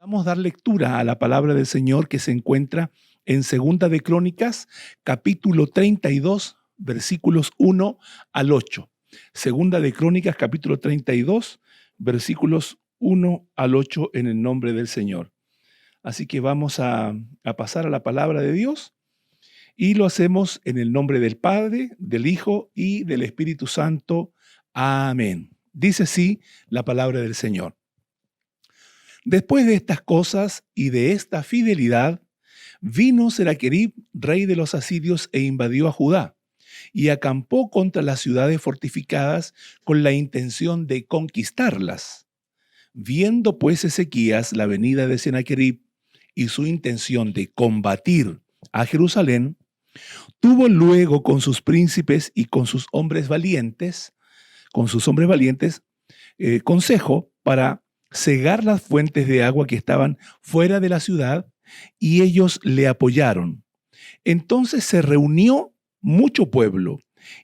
Vamos a dar lectura a la palabra del Señor que se encuentra en Segunda de Crónicas, capítulo 32, versículos 1 al 8. Segunda de Crónicas, capítulo 32, versículos 1 al 8 en el nombre del Señor. Así que vamos a pasar a la palabra de Dios y lo hacemos en el nombre del Padre, del Hijo y del Espíritu Santo. Amén. Dice así la palabra del Señor. Después de estas cosas y de esta fidelidad, vino Seraquerib, rey de los asirios, e invadió a Judá, y acampó contra las ciudades fortificadas con la intención de conquistarlas. Viendo pues Ezequías la venida de Seraquerib y su intención de combatir a Jerusalén, tuvo luego con sus príncipes y con sus hombres valientes, consejo para cegar las fuentes de agua que estaban fuera de la ciudad, y ellos le apoyaron. Entonces se reunió mucho pueblo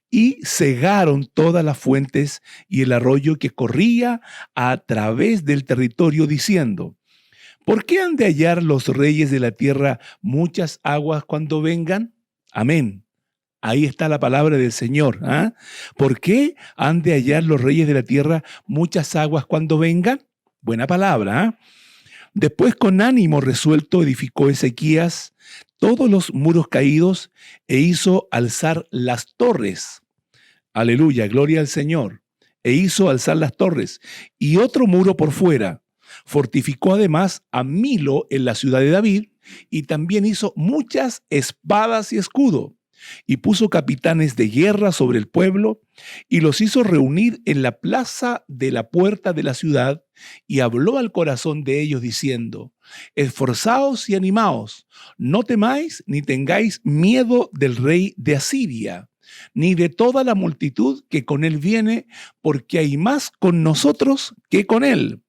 y cegaron todas las fuentes y el arroyo que corría a través del territorio, diciendo: ¿por qué han de hallar los reyes de la tierra muchas aguas cuando vengan? Amén. Ahí está la palabra del Señor. ¿Ah? ¿Por qué han de hallar los reyes de la tierra muchas aguas cuando vengan? Buena palabra. ¿Ah? Después, con ánimo resuelto, edificó Ezequías todos los muros caídos e hizo alzar las torres. Aleluya, gloria al Señor. E hizo alzar las torres y otro muro por fuera. Fortificó además a Milo en la ciudad de David y también hizo muchas espadas y escudo. Y puso capitanes de guerra sobre el pueblo y los hizo reunir en la plaza de la puerta de la ciudad, y habló al corazón de ellos diciendo: esforzaos y animaos, no temáis ni tengáis miedo del rey de Asiria, ni de toda la multitud que con él viene, porque hay más con nosotros que con él.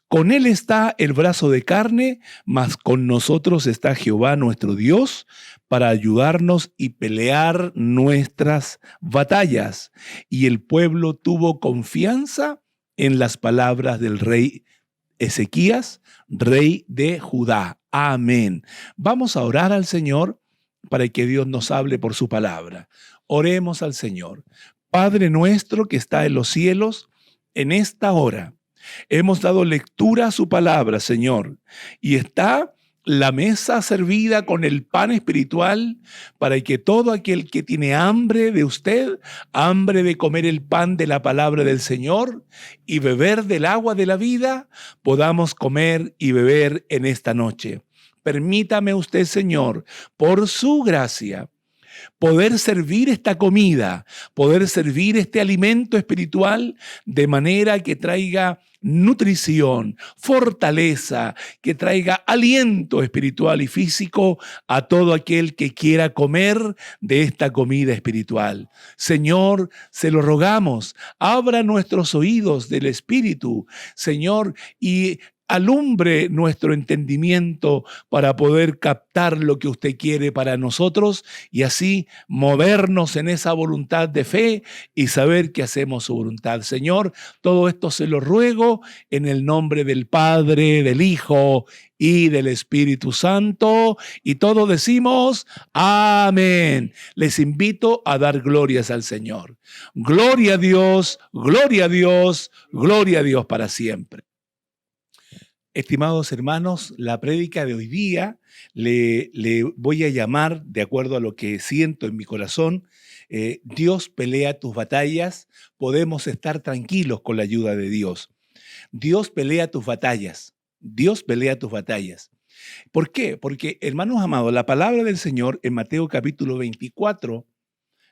Con él está el brazo de carne, mas con nosotros está Jehová nuestro Dios para ayudarnos y pelear nuestras batallas. Y el pueblo tuvo confianza en las palabras del rey Ezequías, rey de Judá. Amén. Vamos a orar al Señor para que Dios nos hable por su palabra. Oremos al Señor. Padre nuestro que está en los cielos, en esta hora hemos dado lectura a su palabra, Señor, y está la mesa servida con el pan espiritual para que todo aquel que tiene hambre de usted, hambre de comer el pan de la palabra del Señor y beber del agua de la vida, podamos comer y beber en esta noche. Permítame usted, Señor, por su gracia, poder servir esta comida, poder servir este alimento espiritual de manera que traiga nutrición, fortaleza, que traiga aliento espiritual y físico a todo aquel que quiera comer de esta comida espiritual. Señor, se lo rogamos, abra nuestros oídos del Espíritu, Señor, y alumbre nuestro entendimiento para poder captar lo que usted quiere para nosotros y así movernos en esa voluntad de fe y saber que hacemos su voluntad. Señor, todo esto se lo ruego en el nombre del Padre, del Hijo y del Espíritu Santo, y todos decimos amén. Les invito a dar glorias al Señor. Gloria a Dios, gloria a Dios, gloria a Dios para siempre. Estimados hermanos, la prédica de hoy día le voy a llamar, de acuerdo a lo que siento en mi corazón, Dios pelea tus batallas. Podemos estar tranquilos con la ayuda de Dios. Dios pelea tus batallas. Dios pelea tus batallas. ¿Por qué? Porque, hermanos amados, la palabra del Señor en Mateo capítulo 24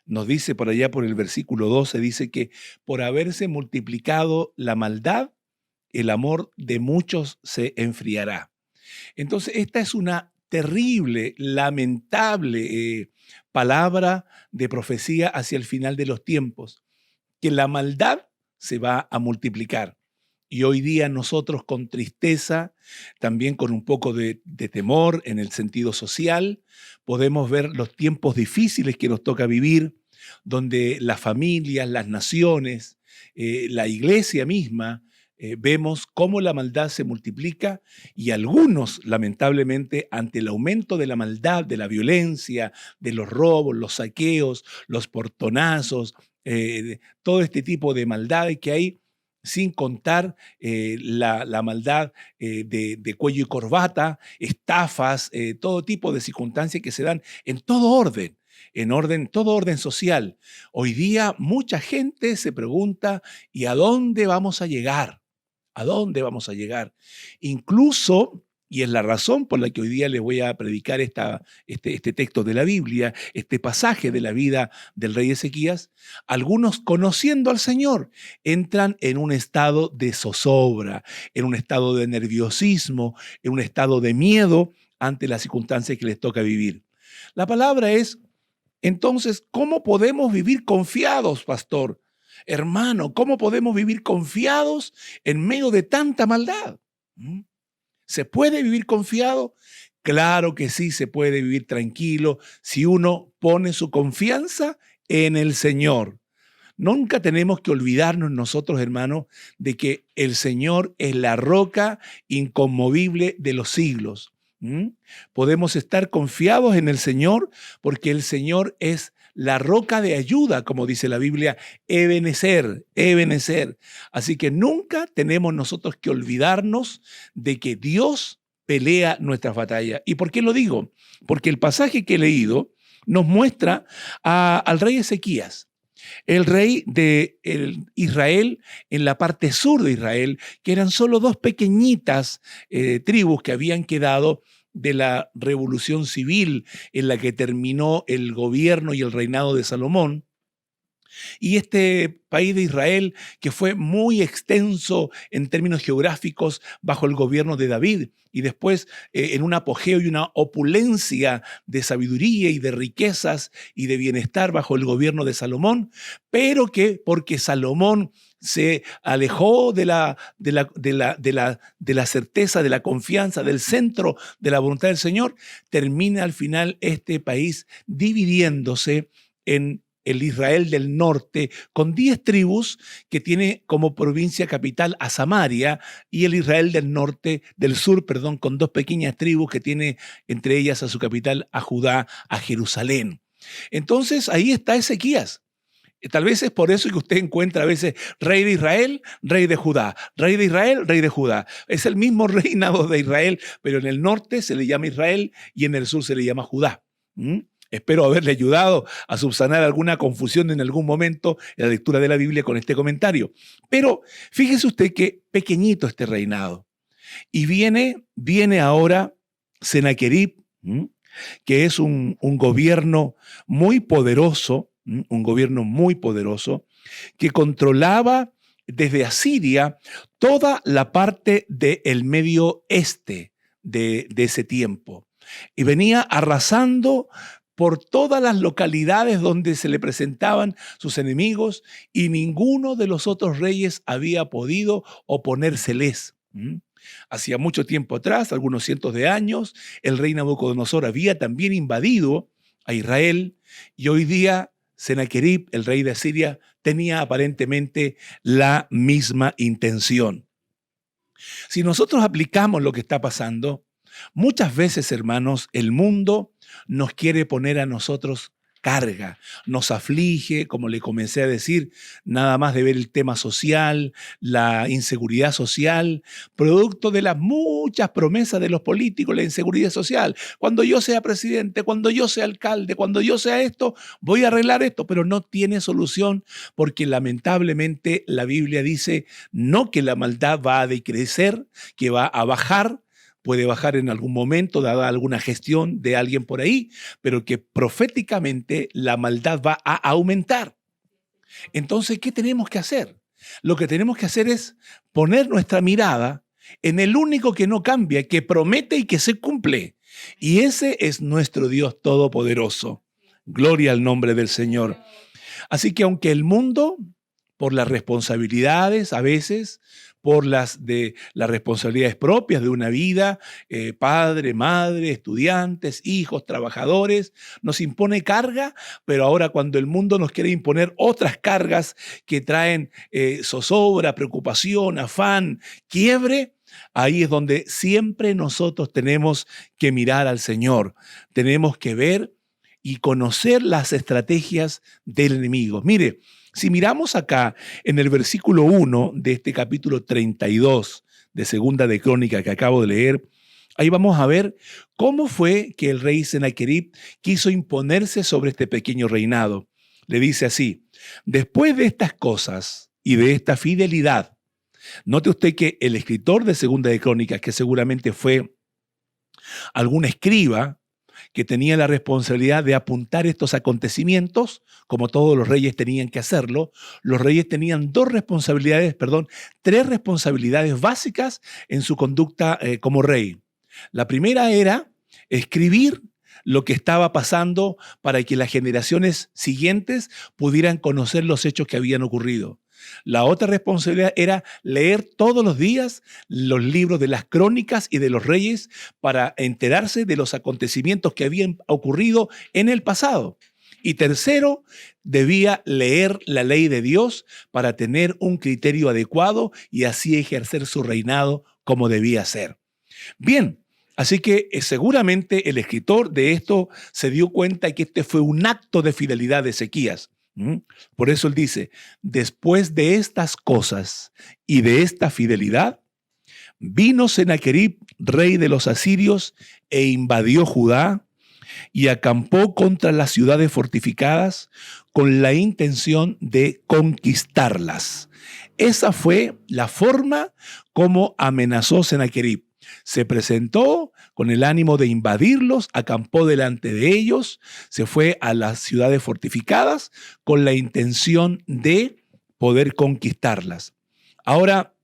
nos dice por allá por el versículo 12, dice que por haberse multiplicado la maldad, el amor de muchos se enfriará. Entonces, esta es una terrible, lamentable palabra de profecía hacia el final de los tiempos, que la maldad se va a multiplicar. Y hoy día nosotros con tristeza, también con un poco de temor en el sentido social, podemos ver los tiempos difíciles que nos toca vivir, donde las familias, las naciones, la iglesia misma, vemos cómo la maldad se multiplica y algunos, lamentablemente, ante el aumento de la maldad, de la violencia, de los robos, los saqueos, los portonazos, todo este tipo de maldades que hay, sin contar la maldad de cuello y corbata, estafas, todo tipo de circunstancias que se dan en todo orden social. Hoy día mucha gente se pregunta, ¿y a dónde vamos a llegar? ¿A dónde vamos a llegar? Incluso, y es la razón por la que hoy día les voy a predicar este texto de la Biblia, este pasaje de la vida del rey Ezequías, algunos conociendo al Señor entran en un estado de zozobra, en un estado de nerviosismo, en un estado de miedo ante las circunstancias que les toca vivir. La palabra es, entonces, ¿cómo podemos vivir confiados, pastor? Hermano, ¿cómo podemos vivir confiados en medio de tanta maldad? ¿Se puede vivir confiado? Claro que sí, se puede vivir tranquilo si uno pone su confianza en el Señor. Nunca tenemos que olvidarnos nosotros, hermanos, de que el Señor es la roca inconmovible de los siglos. Podemos estar confiados en el Señor porque el Señor es la roca de ayuda, como dice la Biblia, Ebenezer, Ebenezer. Así que nunca tenemos nosotros que olvidarnos de que Dios pelea nuestras batallas. ¿Y por qué lo digo? Porque el pasaje que he leído nos muestra al rey Ezequías, el rey de Israel, en la parte sur de Israel, que eran solo dos pequeñitas tribus que habían quedado de la revolución civil en la que terminó el gobierno y el reinado de Salomón. Y este país de Israel, que fue muy extenso en términos geográficos bajo el gobierno de David, y después en un apogeo y una opulencia de sabiduría y de riquezas y de bienestar bajo el gobierno de Salomón, pero que porque Salomón se alejó de la certeza, de la confianza, del centro de la voluntad del Señor, termina al final este país dividiéndose en el Israel del norte, con 10 tribus que tiene como provincia capital a Samaria, y el Israel del sur, con 2 pequeñas tribus que tiene entre ellas a su capital a Judá, a Jerusalén. Entonces ahí está Ezequías. Tal vez es por eso que usted encuentra a veces rey de Israel, rey de Judá, rey de Israel, rey de Judá. Es el mismo reinado de Israel, pero en el norte se le llama Israel y en el sur se le llama Judá. Espero haberle ayudado a subsanar alguna confusión en algún momento en la lectura de la Biblia con este comentario. Pero fíjese usted que pequeñito este reinado. Y viene ahora Senaquerib, que es un gobierno muy poderoso, que controlaba desde Asiria toda la parte del medio este de ese tiempo. Y venía arrasando por todas las localidades donde se le presentaban sus enemigos, y ninguno de los otros reyes había podido oponérseles. Hacía mucho tiempo atrás, algunos cientos de años, el rey Nabucodonosor había también invadido a Israel, y hoy día Senaquerib, el rey de Asiria, tenía aparentemente la misma intención. Si nosotros aplicamos lo que está pasando, muchas veces, hermanos, el mundo nos quiere poner a nosotros carga, nos aflige, como le comencé a decir, nada más de ver el tema social, la inseguridad social, producto de las muchas promesas de los políticos, la inseguridad social. Cuando yo sea presidente, cuando yo sea alcalde, cuando yo sea esto, voy a arreglar esto, pero no tiene solución, porque lamentablemente la Biblia dice no que la maldad va a decrecer, que va a bajar. Puede bajar en algún momento, dada alguna gestión de alguien por ahí, pero que proféticamente la maldad va a aumentar. Entonces, ¿qué tenemos que hacer? Lo que tenemos que hacer es poner nuestra mirada en el único que no cambia, que promete y que se cumple. Y ese es nuestro Dios Todopoderoso. Gloria al nombre del Señor. Así que aunque el mundo por las responsabilidades a veces, por las responsabilidades propias de una vida, padre, madre, estudiantes, hijos, trabajadores, nos impone carga, pero ahora cuando el mundo nos quiere imponer otras cargas que traen zozobra, preocupación, afán, quiebre, ahí es donde siempre nosotros tenemos que mirar al Señor, tenemos que ver y conocer las estrategias del enemigo. Mire, si miramos acá en el versículo 1 de este capítulo 32 de Segunda de Crónicas que acabo de leer, ahí vamos a ver cómo fue que el rey Sennacherib quiso imponerse sobre este pequeño reinado. Le dice así: después de estas cosas y de esta fidelidad, note usted que el escritor de Segunda de Crónicas, que seguramente fue algún escriba, que tenía la responsabilidad de apuntar estos acontecimientos, como todos los reyes tenían que hacerlo, los reyes tenían tres responsabilidades básicas en su conducta como rey. La primera era escribir lo que estaba pasando para que las generaciones siguientes pudieran conocer los hechos que habían ocurrido. La otra responsabilidad era leer todos los días los libros de las crónicas y de los reyes para enterarse de los acontecimientos que habían ocurrido en el pasado. Y tercero, debía leer la ley de Dios para tener un criterio adecuado y así ejercer su reinado como debía ser. Bien, así que seguramente el escritor de esto se dio cuenta que este fue un acto de fidelidad de Ezequías. Por eso él dice: después de estas cosas y de esta fidelidad, vino Sennacherib, rey de los asirios, e invadió Judá y acampó contra las ciudades fortificadas con la intención de conquistarlas. Esa fue la forma como amenazó Sennacherib. Se presentó con el ánimo de invadirlos, acampó delante de ellos, se fue a las ciudades fortificadas con la intención de poder conquistarlas. Ahora,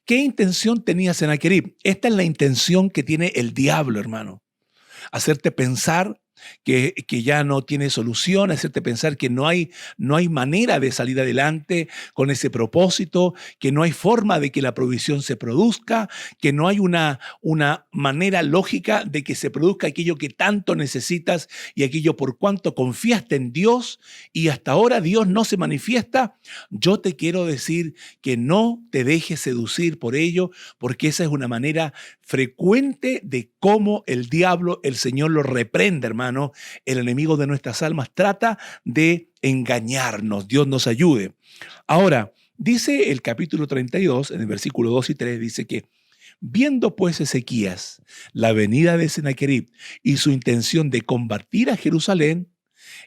¿qué intención tenía Sennacherib? Esta es la intención que tiene el diablo, hermano. Hacerte pensar que ya no tiene solución, hacerte pensar que no hay manera de salir adelante con ese propósito, que no hay forma de que la provisión se produzca, que no hay una manera lógica de que se produzca aquello que tanto necesitas y aquello por cuanto confiaste en Dios y hasta ahora Dios no se manifiesta. Yo te quiero decir que no te dejes seducir por ello, porque esa es una manera frecuente de cómo el diablo, el Señor lo reprende, hermano. El enemigo de nuestras almas trata de engañarnos. Dios nos ayude. Ahora, dice el capítulo 32, en el versículo 2 y 3, dice que viendo pues Ezequías la venida de Sennacherib y su intención de combatir a Jerusalén,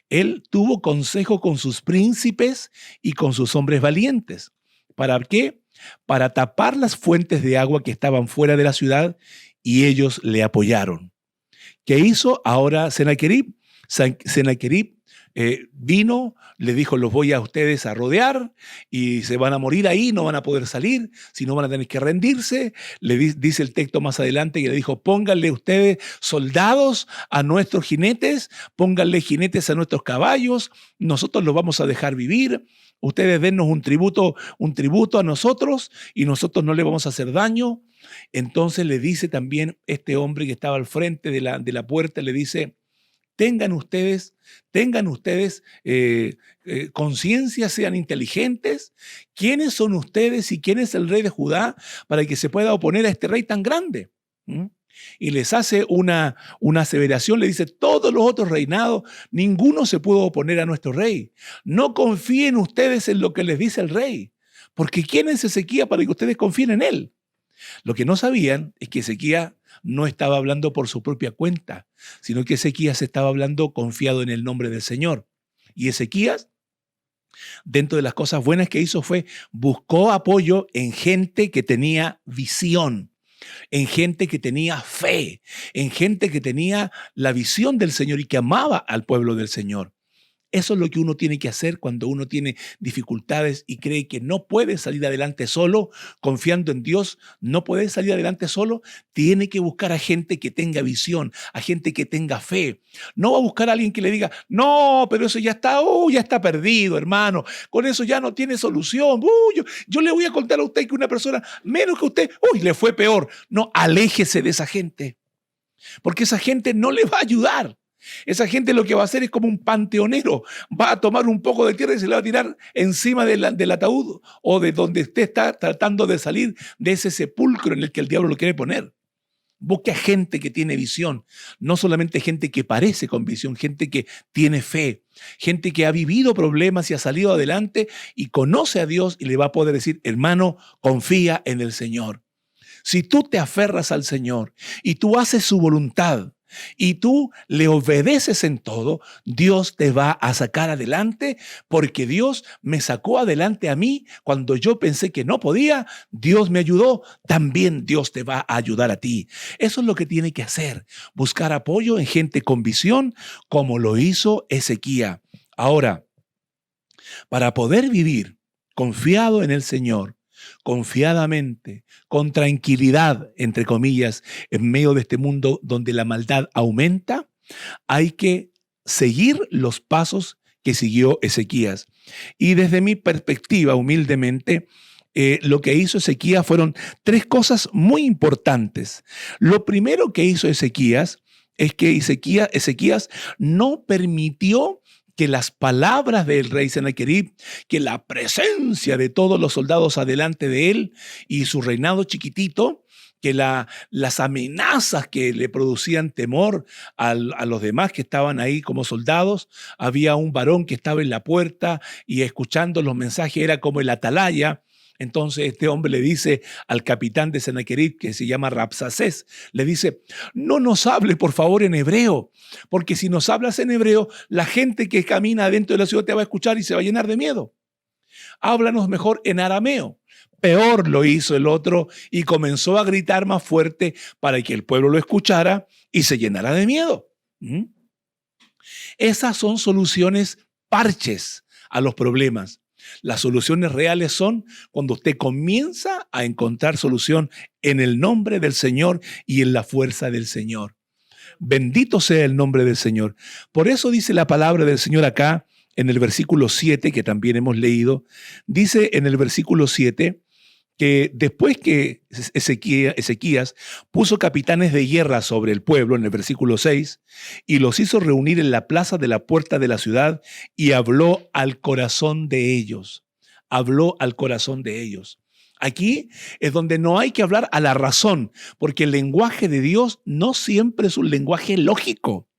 él tuvo consejo con sus príncipes y con sus hombres valientes. ¿Para qué? Para tapar las fuentes de agua que estaban fuera de la ciudad, y ellos le apoyaron. ¿Qué hizo ahora Sennacherib? Sennacherib vino, le dijo: los voy a ustedes a rodear y se van a morir ahí, no van a poder salir, si no van a tener que rendirse. Le dice el texto más adelante que le dijo: pónganle ustedes soldados a nuestros jinetes, pónganle jinetes a nuestros caballos, nosotros los vamos a dejar vivir. Ustedes dennos un tributo a nosotros y nosotros no le vamos a hacer daño. Entonces le dice también este hombre que estaba al frente de la puerta, le dice: tengan ustedes conciencia, sean inteligentes. ¿Quiénes son ustedes y quién es el rey de Judá para que se pueda oponer a este rey tan grande? Y les hace una aseveración, le dice: todos los otros reinados, ninguno se pudo oponer a nuestro rey. No confíen ustedes en lo que les dice el rey, porque ¿quién es Ezequías para que ustedes confíen en él? Lo que no sabían es que Ezequías no estaba hablando por su propia cuenta, sino que Ezequías estaba hablando confiado en el nombre del Señor. Y Ezequías, dentro de las cosas buenas que hizo, buscó apoyo en gente que tenía visión, en gente que tenía fe, en gente que tenía la visión del Señor y que amaba al pueblo del Señor. Eso es lo que uno tiene que hacer cuando uno tiene dificultades y cree que no puede salir adelante solo, confiando en Dios, no puede salir adelante solo, tiene que buscar a gente que tenga visión, a gente que tenga fe. No va a buscar a alguien que le diga, no, pero eso ya está perdido, hermano, con eso ya no tiene solución. Yo le voy a contar a usted que una persona menos que usted, le fue peor. No, aléjese de esa gente, porque esa gente no le va a ayudar. Esa gente lo que va a hacer es como un panteonero. Va a tomar un poco de tierra y se le va a tirar encima del ataúd o de donde usted está tratando de salir de ese sepulcro en el que el diablo lo quiere poner. Busque a gente que tiene visión, no solamente gente que parece con visión, gente que tiene fe, gente que ha vivido problemas y ha salido adelante y conoce a Dios y le va a poder decir, hermano, confía en el Señor. Si tú te aferras al Señor y tú haces su voluntad, y tú le obedeces en todo, Dios te va a sacar adelante, porque Dios me sacó adelante a mí cuando yo pensé que no podía. Dios me ayudó, también Dios te va a ayudar a ti. Eso es lo que tiene que hacer, buscar apoyo en gente con visión, como lo hizo Ezequías. Ahora, para poder vivir confiado en el Señor, confiadamente, con tranquilidad, entre comillas, en medio de este mundo donde la maldad aumenta, hay que seguir los pasos que siguió Ezequías. Y desde mi perspectiva, humildemente, lo que hizo Ezequías fueron 3 cosas muy importantes. Lo primero que hizo Ezequías es que Ezequías no permitió que las palabras del rey Sennacherib, que la presencia de todos los soldados adelante de él y su reinado chiquitito, que las amenazas que le producían temor a los demás que estaban ahí como soldados. Había un varón que estaba en la puerta y escuchando los mensajes era como el atalaya. Entonces este hombre le dice al capitán de Sennacherib, que se llama Rabsacés, le dice, no nos hable por favor en hebreo, porque si nos hablas en hebreo, la gente que camina dentro de la ciudad te va a escuchar y se va a llenar de miedo. Háblanos mejor en arameo. Peor lo hizo el otro y comenzó a gritar más fuerte para que el pueblo lo escuchara y se llenara de miedo. Esas son soluciones parches a los problemas. Las soluciones reales son cuando usted comienza a encontrar solución en el nombre del Señor y en la fuerza del Señor. Bendito sea el nombre del Señor. Por eso dice la palabra del Señor acá en el versículo 7, que también hemos leído. Dice en el versículo 7 que después que Ezequías puso capitanes de guerra sobre el pueblo, en el versículo 6, y los hizo reunir en la plaza de la puerta de la ciudad y habló al corazón de ellos. Habló al corazón de ellos. Aquí es donde no hay que hablar a la razón, porque el lenguaje de Dios no siempre es un lenguaje lógico.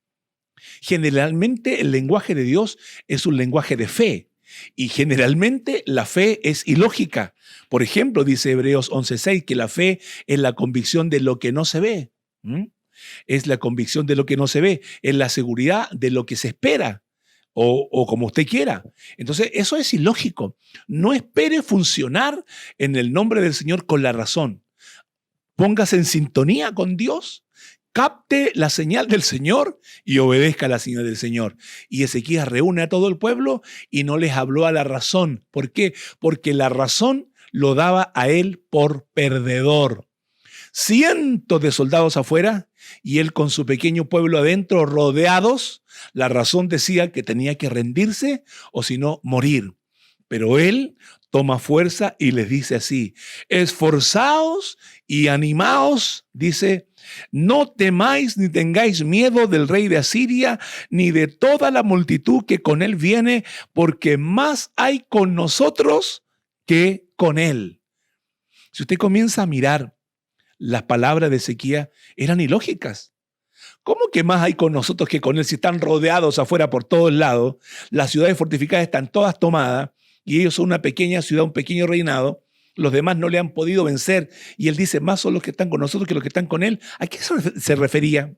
Generalmente el lenguaje de Dios es un lenguaje de fe. Y generalmente la fe es ilógica. Por ejemplo, dice Hebreos 11:6 que la fe es la convicción de lo que no se ve. Es la convicción de lo que no se ve, es la seguridad de lo que se espera o como usted quiera. Entonces, eso es ilógico. No espere funcionar en el nombre del Señor con la razón. Póngase en sintonía con Dios. Capte la señal del Señor y obedezca la señal del Señor. Y Ezequías reúne a todo el pueblo y no les habló a la razón. ¿Por qué? Porque la razón lo daba a él por perdedor. Cientos de soldados afuera y él con su pequeño pueblo adentro, rodeados. La razón decía que tenía que rendirse o si no, morir. Pero él toma fuerza y les dice así: esforzaos y animaos, dice, no temáis ni tengáis miedo del rey de Asiria, ni de toda la multitud que con él viene, porque más hay con nosotros que con él. Si usted comienza a mirar, las palabras de Ezequías eran ilógicas. ¿Cómo que más hay con nosotros que con él? Si están rodeados afuera por todos lados, las ciudades fortificadas están todas tomadas, y ellos son una pequeña ciudad, un pequeño reinado, los demás no le han podido vencer, y él dice, más son los que están con nosotros que los que están con él. ¿A qué se refería?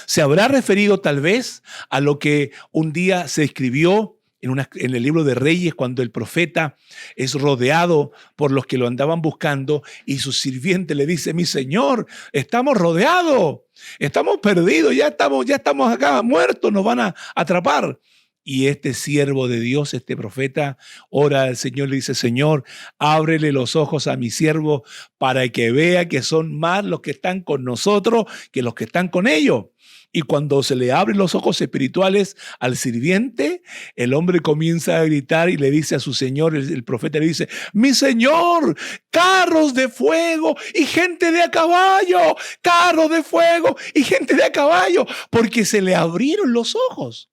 Se habrá referido tal vez a lo que un día se escribió en el libro de Reyes, cuando el profeta es rodeado por los que lo andaban buscando y su sirviente le dice: mi señor, estamos rodeados, estamos perdidos, ya estamos acá muertos, nos van a atrapar. Y este siervo de Dios, este profeta, ora al Señor, le dice: Señor, ábrele los ojos a mi siervo para que vea que son más los que están con nosotros que los que están con ellos. Y cuando se le abren los ojos espirituales al sirviente, el hombre comienza a gritar y le dice a su señor, el profeta le dice: mi señor, carros de fuego y gente de a caballo, carros de fuego y gente de a caballo, porque se le abrieron los ojos.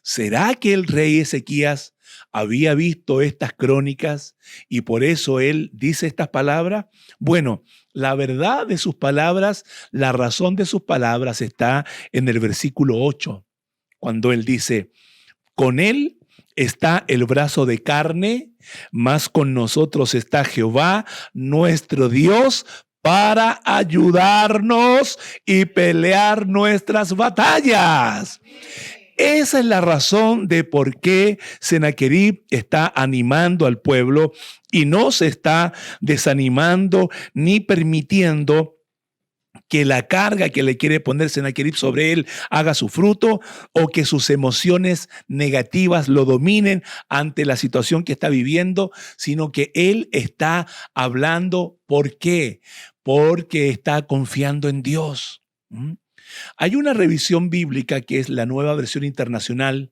¿Será que el rey Ezequías había visto estas crónicas y por eso él dice estas palabras? Bueno, la verdad de sus palabras, la razón de sus palabras está en el versículo 8, cuando él dice: con él está el brazo de carne, mas con nosotros está Jehová, nuestro Dios, para ayudarnos y pelear nuestras batallas. Esa es la razón de por qué Sennacherib está animando al pueblo y no se está desanimando ni permitiendo que la carga que le quiere poner Sennacherib sobre él haga su fruto o que sus emociones negativas lo dominen ante la situación que está viviendo, sino que él está hablando. ¿Por qué? Porque está confiando en Dios. Hay una revisión bíblica que es la Nueva Versión Internacional,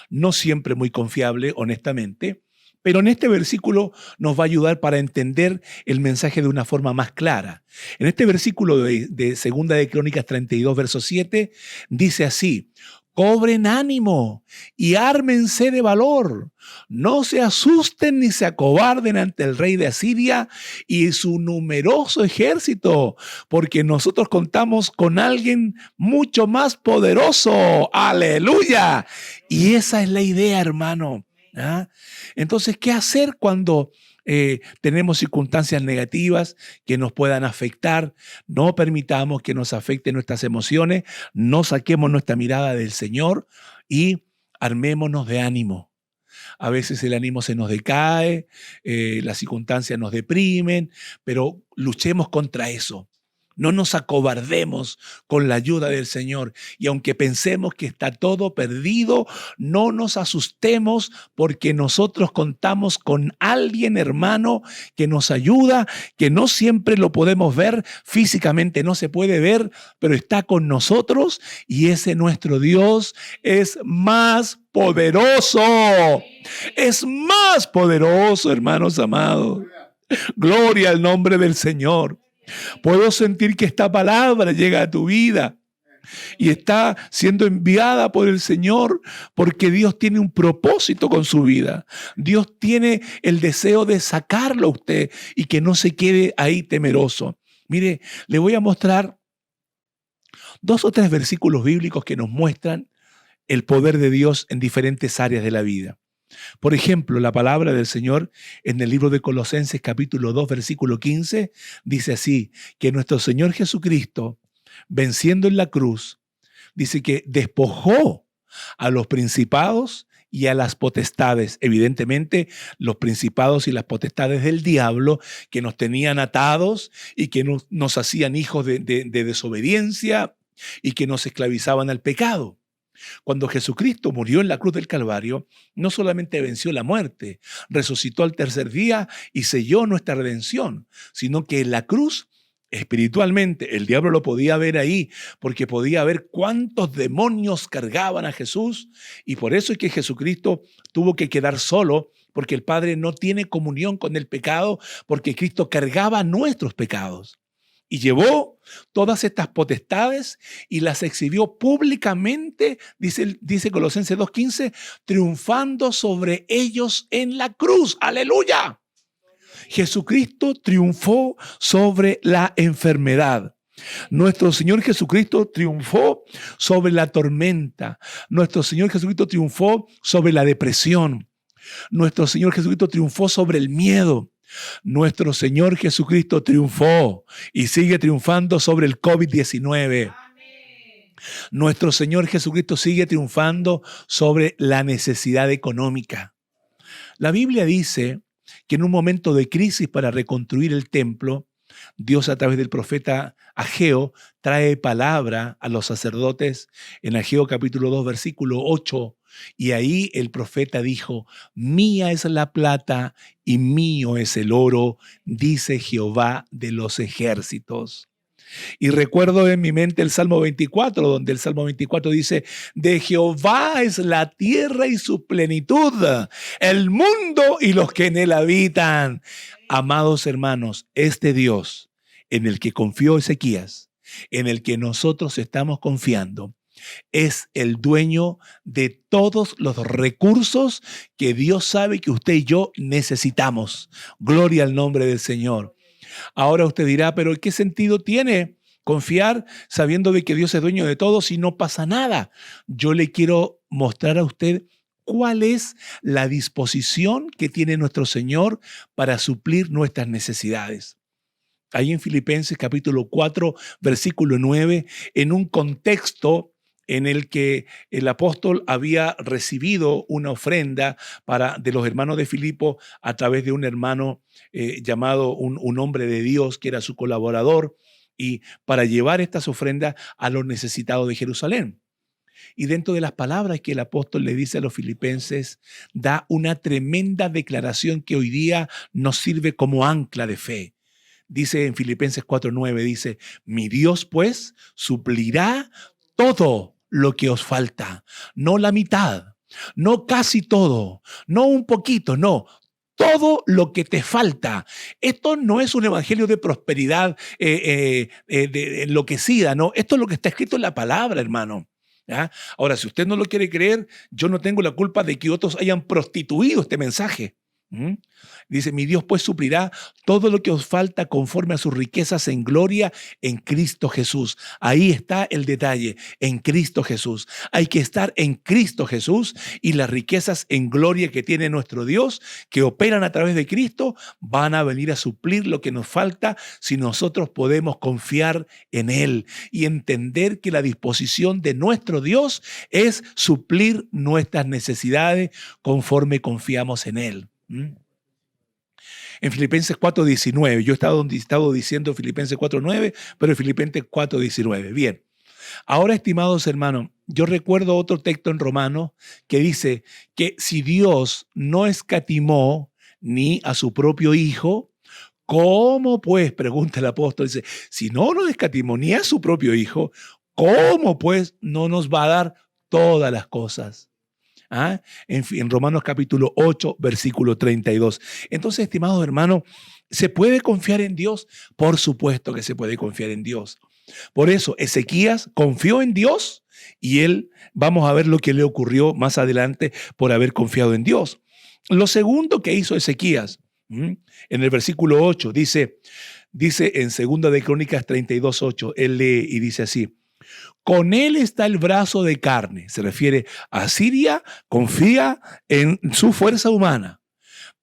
no siempre muy confiable, honestamente, pero en este versículo nos va a ayudar para entender el mensaje de una forma más clara. En este versículo de Segunda de Crónicas 32, verso 7, dice así: cobren ánimo y ármense de valor. No se asusten ni se acobarden ante el rey de Asiria y su numeroso ejército, porque nosotros contamos con alguien mucho más poderoso. ¡Aleluya! Y esa es la idea, hermano. ¿Ah? Entonces, ¿qué hacer cuando tenemos circunstancias negativas que nos puedan afectar? No permitamos que nos afecten nuestras emociones, no saquemos nuestra mirada del Señor y armémonos de ánimo. A veces el ánimo se nos decae, las circunstancias nos deprimen, pero luchemos contra eso. No nos acobardemos con la ayuda del Señor. Y aunque pensemos que está todo perdido, no nos asustemos porque nosotros contamos con alguien, hermano, que nos ayuda, que no siempre lo podemos ver, físicamente no se puede ver, pero está con nosotros y ese nuestro Dios es más poderoso. Es más poderoso, hermanos amados. Gloria al nombre del Señor. Puedo sentir que esta palabra llega a tu vida y está siendo enviada por el Señor porque Dios tiene un propósito con su vida. Dios tiene el deseo de sacarlo a usted y que no se quede ahí temeroso. Mire, le voy a mostrar 2 o 3 versículos bíblicos que nos muestran el poder de Dios en diferentes áreas de la vida. Por ejemplo, la palabra del Señor en el libro de Colosenses capítulo 2, versículo 15, dice así, que nuestro Señor Jesucristo, venciendo en la cruz, dice que despojó a los principados y a las potestades, evidentemente los principados y las potestades del diablo que nos tenían atados y que nos hacían hijos de desobediencia y que nos esclavizaban al pecado. Cuando Jesucristo murió en la cruz del Calvario, no solamente venció la muerte, resucitó al tercer día y selló nuestra redención, sino que en la cruz, espiritualmente, el diablo lo podía ver ahí, porque podía ver cuántos demonios cargaban a Jesús, y por eso es que Jesucristo tuvo que quedar solo, porque el Padre no tiene comunión con el pecado, porque Cristo cargaba nuestros pecados. Y llevó todas estas potestades y las exhibió públicamente, dice Colosenses 2:15, triunfando sobre ellos en la cruz. ¡Aleluya! Jesucristo triunfó sobre la enfermedad. Nuestro Señor Jesucristo triunfó sobre la tormenta. Nuestro Señor Jesucristo triunfó sobre la depresión. Nuestro Señor Jesucristo triunfó sobre el miedo. Nuestro Señor Jesucristo triunfó y sigue triunfando sobre el COVID-19. Nuestro Señor Jesucristo sigue triunfando sobre la necesidad económica. La Biblia dice que en un momento de crisis para reconstruir el templo, Dios a través del profeta Ageo trae palabra a los sacerdotes en Ageo capítulo 2 versículo 8, y ahí el profeta dijo: mía es la plata y mío es el oro, dice Jehová de los ejércitos. Y recuerdo en mi mente el Salmo 24, donde el Salmo 24 dice: de Jehová es la tierra y su plenitud, el mundo y los que en él habitan. Amados hermanos, este Dios en el que confió Ezequías, en el que nosotros estamos confiando, es el dueño de todos los recursos que Dios sabe que usted y yo necesitamos. Gloria al nombre del Señor. Ahora usted dirá, pero ¿qué sentido tiene confiar sabiendo de que Dios es dueño de todo si no pasa nada? Yo le quiero mostrar a usted cuál es la disposición que tiene nuestro Señor para suplir nuestras necesidades. Ahí en Filipenses capítulo 4, versículo 9, en un contexto en el que el apóstol había recibido una ofrenda de los hermanos de Filipo a través de un hermano llamado un hombre de Dios que era su colaborador, y para llevar estas ofrendas a los necesitados de Jerusalén. Y dentro de las palabras que el apóstol le dice a los filipenses, da una tremenda declaración que hoy día nos sirve como ancla de fe. Dice en Filipenses 4:9, dice: mi Dios pues suplirá todo lo que os falta, no la mitad, no casi todo, no un poquito, no, todo lo que te falta. Esto no es un evangelio de prosperidad de enloquecida, no, esto es lo que está escrito en la palabra, hermano. ¿Ya? Ahora, si usted no lo quiere creer, yo no tengo la culpa de que otros hayan prostituido este mensaje. Dice: mi Dios pues suplirá todo lo que os falta conforme a sus riquezas en gloria en Cristo Jesús. Ahí está el detalle, en Cristo Jesús. Hay que estar en Cristo Jesús, y las riquezas en gloria que tiene nuestro Dios, que operan a través de Cristo, van a venir a suplir lo que nos falta si nosotros podemos confiar en Él y entender que la disposición de nuestro Dios es suplir nuestras necesidades conforme confiamos en Él. En Filipenses 4:19, yo he estado diciendo Filipenses 4:9, pero en Filipenses 4:19. Bien, ahora, estimados hermanos, yo recuerdo otro texto en Romanos que dice que si Dios no escatimó ni a su propio Hijo, ¿cómo pues? Pregunta el apóstol, dice: si no nos escatimó ni a su propio Hijo, ¿cómo pues no nos va a dar todas las cosas? En Romanos capítulo 8, versículo 32. Entonces, estimados hermanos, ¿se puede confiar en Dios? Por supuesto que se puede confiar en Dios. Por eso, Ezequías confió en Dios, y vamos a ver lo que le ocurrió más adelante por haber confiado en Dios. Lo segundo que hizo Ezequías, en el versículo 8, dice en 2 de Crónicas 32:8, él lee y dice así: con él está el brazo de carne. Se refiere a Siria, confía en su fuerza humana.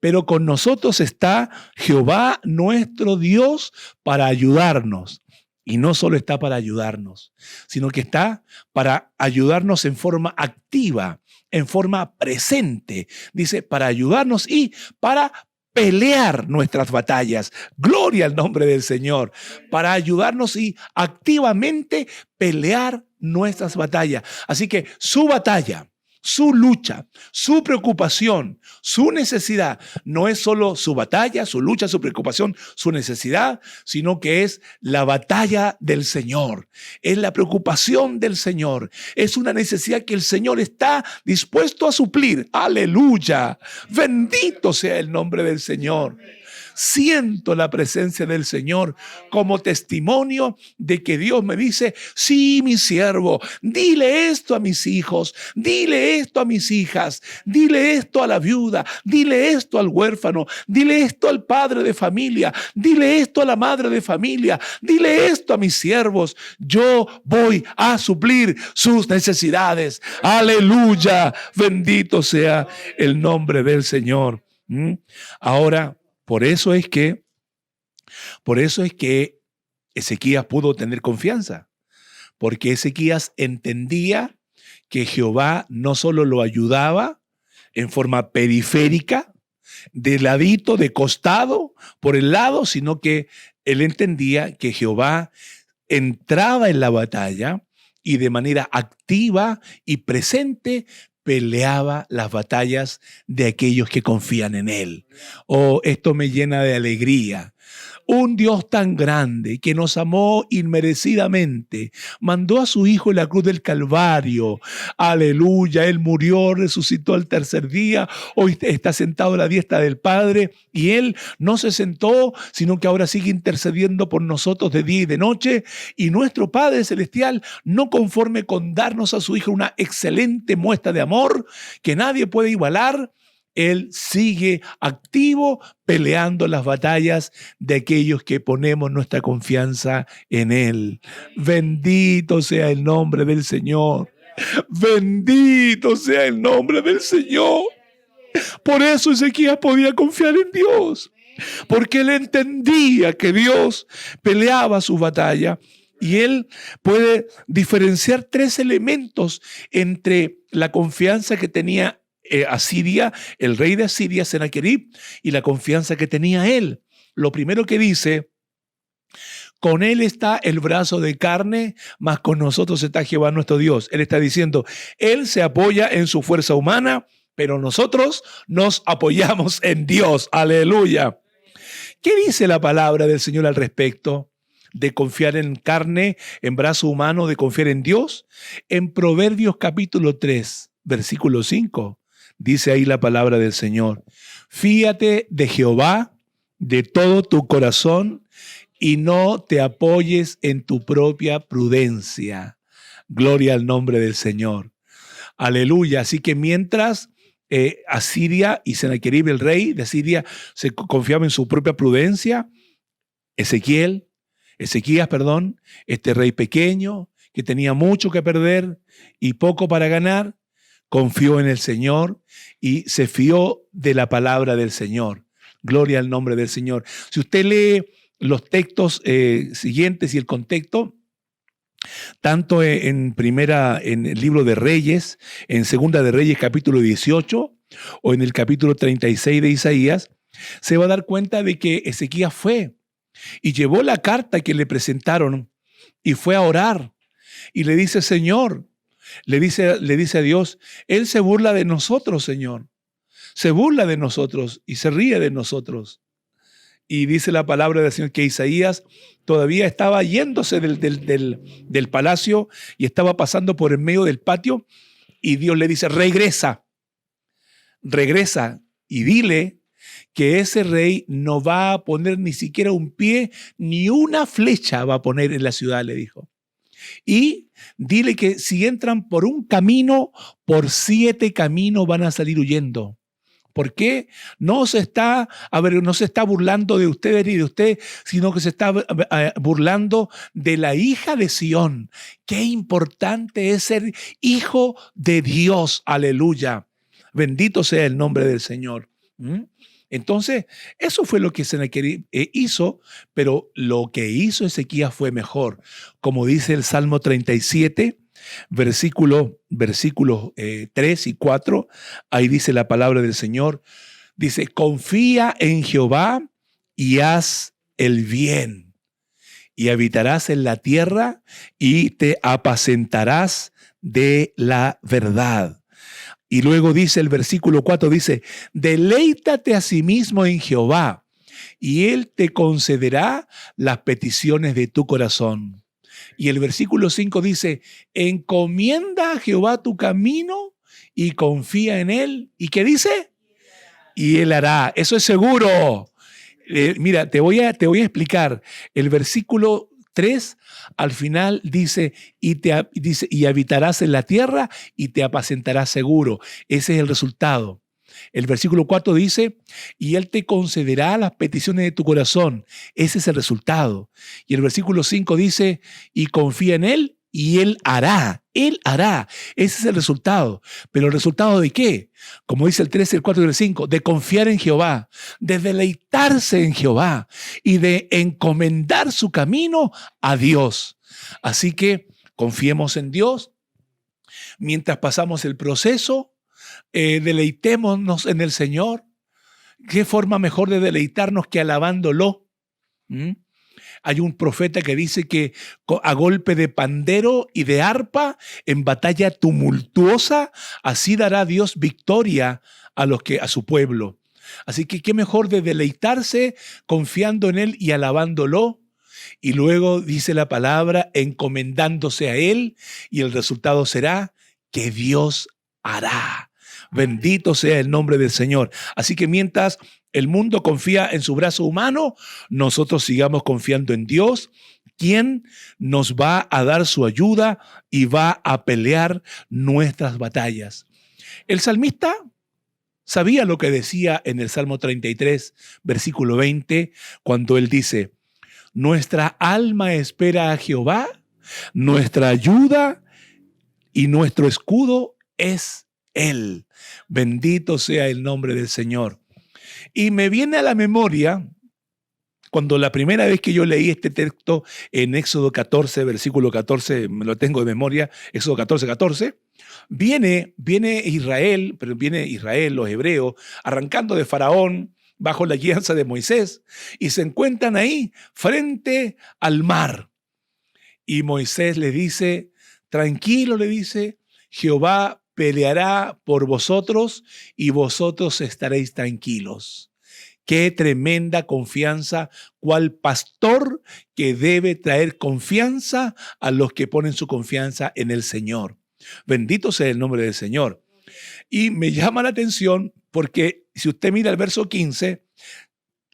Pero con nosotros está Jehová nuestro Dios para ayudarnos. Y no solo está para ayudarnos, sino que está para ayudarnos en forma activa, en forma presente. Dice, para ayudarnos y para pelear nuestras batallas. Gloria al nombre del Señor. Para ayudarnos y activamente pelear nuestras batallas. Así que su batalla, su lucha, su preocupación, su necesidad, no es solo su batalla, su lucha, su preocupación, su necesidad, sino que es la batalla del Señor, es la preocupación del Señor, es una necesidad que el Señor está dispuesto a suplir. ¡Aleluya! Bendito sea el nombre del Señor. Siento la presencia del Señor como testimonio de que Dios me dice: sí, mi siervo, dile esto a mis hijos, dile esto a mis hijas, dile esto a la viuda, dile esto al huérfano, dile esto al padre de familia, dile esto a la madre de familia, dile esto a mis siervos. Yo voy a suplir sus necesidades. Aleluya, bendito sea el nombre del Señor. Ahora, por eso es que Ezequías pudo tener confianza, porque Ezequías entendía que Jehová no solo lo ayudaba en forma periférica, de ladito, de costado, por el lado, sino que él entendía que Jehová entraba en la batalla y de manera activa y presente peleaba las batallas de aquellos que confían en él. Oh, esto me llena de alegría. Un Dios tan grande que nos amó inmerecidamente, mandó a su Hijo en la cruz del Calvario. Aleluya, Él murió, resucitó al tercer día, hoy está sentado a la diestra del Padre y Él no se sentó, sino que ahora sigue intercediendo por nosotros de día y de noche. Y nuestro Padre Celestial, no conforme con darnos a su Hijo una excelente muestra de amor que nadie puede igualar, Él sigue activo peleando las batallas de aquellos que ponemos nuestra confianza en Él. Bendito sea el nombre del Señor. Bendito sea el nombre del Señor. Por eso Ezequías podía confiar en Dios, porque él entendía que Dios peleaba su batalla. Y él puede diferenciar tres elementos entre la confianza que tenía Asiria, el rey de Asiria, Sennacherib, y la confianza que tenía él. Lo primero que dice: con él está el brazo de carne, mas con nosotros está Jehová nuestro Dios. Él está diciendo, él se apoya en su fuerza humana, pero nosotros nos apoyamos en Dios. Aleluya. ¿Qué dice la palabra del Señor al respecto de confiar en carne, en brazo humano, de confiar en Dios? En Proverbios capítulo 3, versículo 5. Dice ahí la palabra del Señor: fíate de Jehová de todo tu corazón y no te apoyes en tu propia prudencia. Gloria al nombre del Señor. Aleluya. Así que mientras Asiria y Sennacherib, el rey de Asiria, se confiaba en su propia prudencia, Ezequías, este rey pequeño que tenía mucho que perder y poco para ganar, confió en el Señor y se fió de la palabra del Señor. Gloria al nombre del Señor. Si usted lee los textos siguientes y el contexto, tanto en el libro de Reyes, en Segunda de Reyes capítulo 18 o en el capítulo 36 de Isaías, se va a dar cuenta de que Ezequías fue y llevó la carta que le presentaron y fue a orar y le dice: Señor, le dice a Dios, Él se burla de nosotros, Señor. Se burla de nosotros y se ríe de nosotros. Y dice la palabra del Señor que Isaías todavía estaba yéndose del palacio y estaba pasando por el medio del patio y Dios le dice: regresa y dile que ese rey no va a poner ni siquiera un pie, ni una flecha va a poner en la ciudad, le dijo. Y dile que si entran por un camino, por 7 caminos van a salir huyendo. ¿Por qué? No se está burlando de ustedes ni de usted, sino que se está burlando de la hija de Sión. Qué importante es ser hijo de Dios. Aleluya. Bendito sea el nombre del Señor. Entonces, eso fue lo que Sennacherib hizo, pero lo que hizo Ezequías fue mejor. Como dice el Salmo 37, versículos 3 y 4, ahí dice la palabra del Señor, dice: confía en Jehová y haz el bien, y habitarás en la tierra y te apacentarás de la verdad. Y luego dice el versículo 4, dice: deleítate a sí mismo en Jehová, y Él te concederá las peticiones de tu corazón. Y el versículo 5 dice: encomienda a Jehová tu camino y confía en Él. ¿Y qué dice? Y Él hará. Eso es seguro. Mira, te voy a explicar. El versículo 3 al final dice y habitarás en la tierra y te apacentarás seguro. Ese es el resultado. El versículo 4 dice: y Él te concederá las peticiones de tu corazón. Ese es el resultado. Y el versículo 5 dice: y confía en Él y Él hará. Él hará. Ese es el resultado. ¿Pero el resultado de qué? Como dice el 13, el 4 y el 5, de confiar en Jehová, de deleitarse en Jehová y de encomendar su camino a Dios. Así que Confiemos en Dios mientras pasamos el proceso, deleitémonos en el Señor. ¿Qué forma mejor de deleitarnos que alabándolo? ¿Mm? Hay un profeta que dice que a golpe de pandero y de arpa, en batalla tumultuosa, así dará Dios victoria a su pueblo. Así que qué mejor de deleitarse confiando en Él y alabándolo. Y luego dice la palabra, encomendándose a Él, y el resultado será que Dios hará. Bendito sea el nombre del Señor. Así que mientras el mundo confía en su brazo humano, nosotros sigamos confiando en Dios, quien nos va a dar su ayuda y va a pelear nuestras batallas. El salmista sabía lo que decía en el Salmo 33, versículo 20, cuando él dice, nuestra alma espera a Jehová, nuestra ayuda y nuestro escudo es Él. Bendito sea el nombre del Señor. Y me viene a la memoria, cuando la primera vez que yo leí este texto en Éxodo 14, versículo 14, me lo tengo de memoria, Éxodo 14, 14, viene Israel, los hebreos, arrancando de Faraón, bajo la guianza de Moisés, y se encuentran ahí frente al mar. Y Moisés le dice, tranquilo, le dice, Jehová peleará por vosotros y vosotros estaréis tranquilos. Qué tremenda confianza, cual pastor que debe traer confianza a los que ponen su confianza en el Señor. Bendito sea el nombre del Señor. Y me llama la atención porque si usted mira el verso 15,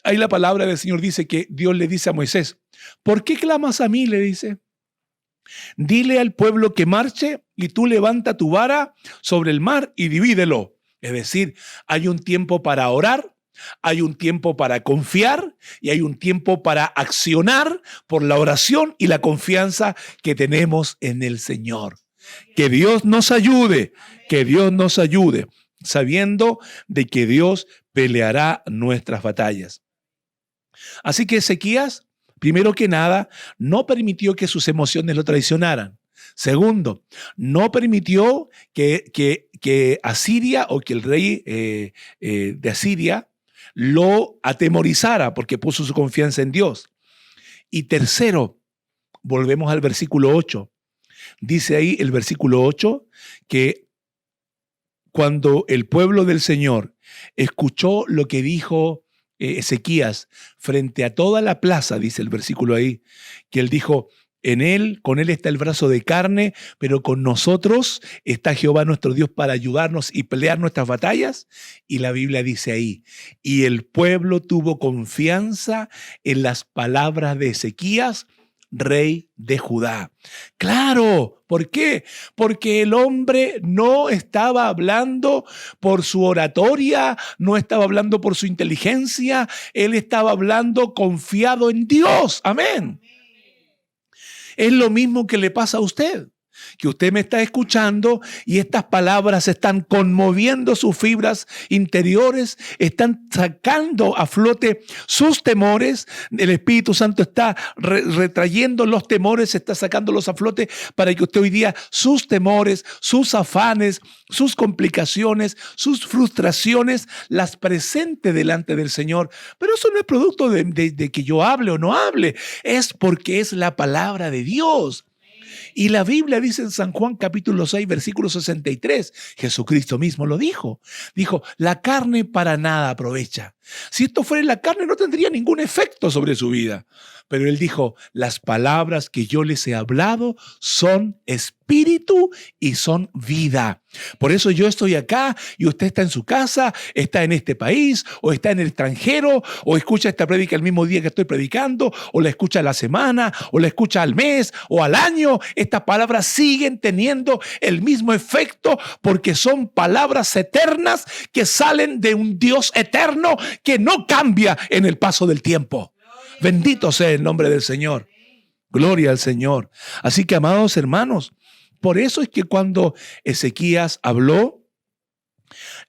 ahí la palabra del Señor dice que Dios le dice a Moisés, ¿por qué clamas a mí? Le dice. Dile al pueblo que marche y tú levanta tu vara sobre el mar y divídelo. Es decir, hay un tiempo para orar, hay un tiempo para confiar y hay un tiempo para accionar por la oración y la confianza que tenemos en el Señor. Que Dios nos ayude, sabiendo de que Dios peleará nuestras batallas. Así que Ezequías, primero que nada, no permitió que sus emociones lo traicionaran. Segundo, no permitió que Asiria o que el rey de Asiria lo atemorizara porque puso su confianza en Dios. Y tercero, volvemos al versículo 8. Dice ahí el versículo 8 que cuando el pueblo del Señor escuchó lo que dijo Ezequías frente a toda la plaza, dice el versículo ahí, que él dijo, con él está el brazo de carne, pero con nosotros está Jehová nuestro Dios para ayudarnos y pelear nuestras batallas. Y la Biblia dice ahí, y el pueblo tuvo confianza en las palabras de Ezequías, rey de Judá. Claro, ¿por qué? Porque el hombre no estaba hablando por su oratoria, no estaba hablando por su inteligencia, él estaba hablando confiado en Dios. Amén. Es lo mismo que le pasa a usted, que usted me está escuchando y estas palabras están conmoviendo sus fibras interiores, están sacando a flote sus temores. El Espíritu Santo está retrayendo los temores, está sacándolos a flote para que usted hoy día sus temores, sus afanes, sus complicaciones, sus frustraciones las presente delante del Señor. Pero eso no es producto de que yo hable o no hable, es porque es la palabra de Dios. Y la Biblia dice en San Juan capítulo 6, versículo 63, Jesucristo mismo lo dijo. Dijo, la carne para nada aprovecha. Si esto fuera la carne no tendría ningún efecto sobre su vida. Pero él dijo, las palabras que yo les he hablado son espíritu y son vida. Por eso yo estoy acá y usted está en su casa, está en este país o está en el extranjero o escucha esta prédica el mismo día que estoy predicando o la escucha a la semana o la escucha al mes o al año. Estas palabras siguen teniendo el mismo efecto porque son palabras eternas que salen de un Dios eterno que no cambia en el paso del tiempo. Bendito sea el nombre del Señor. Gloria al Señor. Así que, amados hermanos, por eso es que cuando Ezequías habló,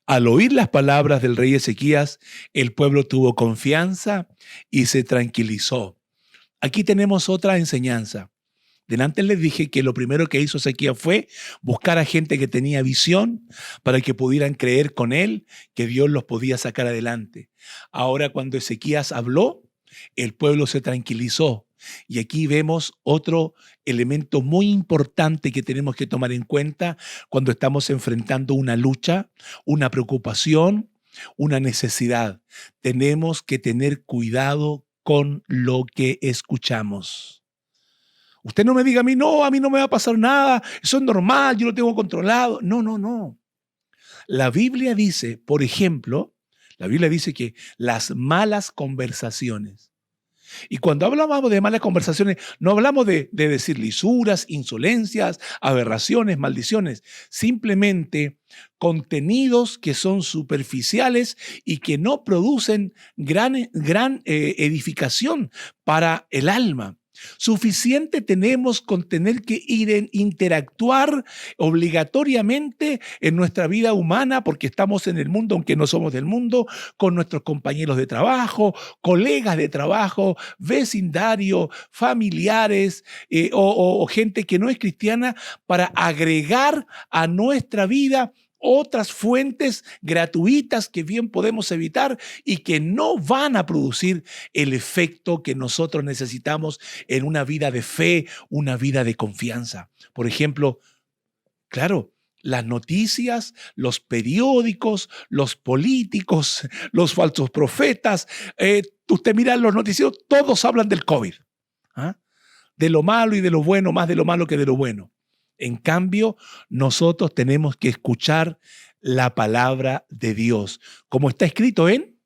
al oír las palabras del rey Ezequías, el pueblo tuvo confianza y se tranquilizó. Aquí tenemos otra enseñanza. Delante les dije que lo primero que hizo Ezequías fue buscar a gente que tenía visión para que pudieran creer con él que Dios los podía sacar adelante. Ahora cuando Ezequías habló, el pueblo se tranquilizó. Y aquí vemos otro elemento muy importante que tenemos que tomar en cuenta cuando estamos enfrentando una lucha, una preocupación, una necesidad. Tenemos que tener cuidado con lo que escuchamos. Usted no me diga a mí no me va a pasar nada, eso es normal, yo lo tengo controlado. No, no, no. La Biblia dice, por ejemplo, la Biblia dice que las malas conversaciones, y cuando hablamos de malas conversaciones, no hablamos de decir lisuras, insolencias, aberraciones, maldiciones, simplemente contenidos que son superficiales y que no producen gran edificación para el alma. Suficiente tenemos con tener que interactuar obligatoriamente en nuestra vida humana, porque estamos en el mundo, aunque no somos del mundo, con nuestros compañeros de trabajo, colegas de trabajo, vecindario, familiares o gente que no es cristiana, para agregar a nuestra vida otras fuentes gratuitas que bien podemos evitar y que no van a producir el efecto que nosotros necesitamos en una vida de fe, una vida de confianza. Por ejemplo, claro, las noticias, los periódicos, los políticos, los falsos profetas, usted mira los noticieros, todos hablan del COVID, ¿ah? De lo malo y de lo bueno, más de lo malo que de lo bueno. En cambio, nosotros tenemos que escuchar la palabra de Dios, como está escrito en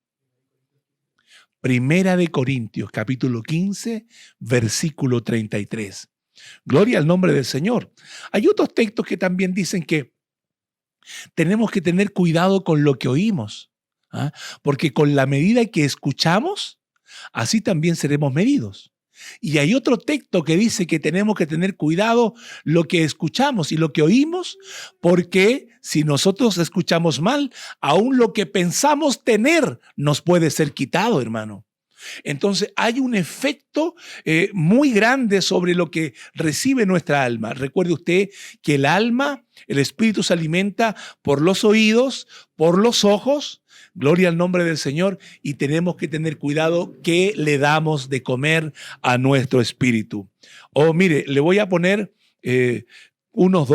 Primera de Corintios, capítulo 15, versículo 33. Gloria al nombre del Señor. Hay otros textos que también dicen que tenemos que tener cuidado con lo que oímos, ¿ah? Porque con la medida que escuchamos, así también seremos medidos. Y hay otro texto que dice que tenemos que tener cuidado lo que escuchamos y lo que oímos, porque si nosotros escuchamos mal, aún lo que pensamos tener nos puede ser quitado, hermano. Entonces hay un efecto muy grande sobre lo que recibe nuestra alma. Recuerde usted que el alma, el espíritu se alimenta por los oídos, por los ojos. Gloria al nombre del Señor, y tenemos que tener cuidado qué le damos de comer a nuestro espíritu. Mire, le voy a poner unos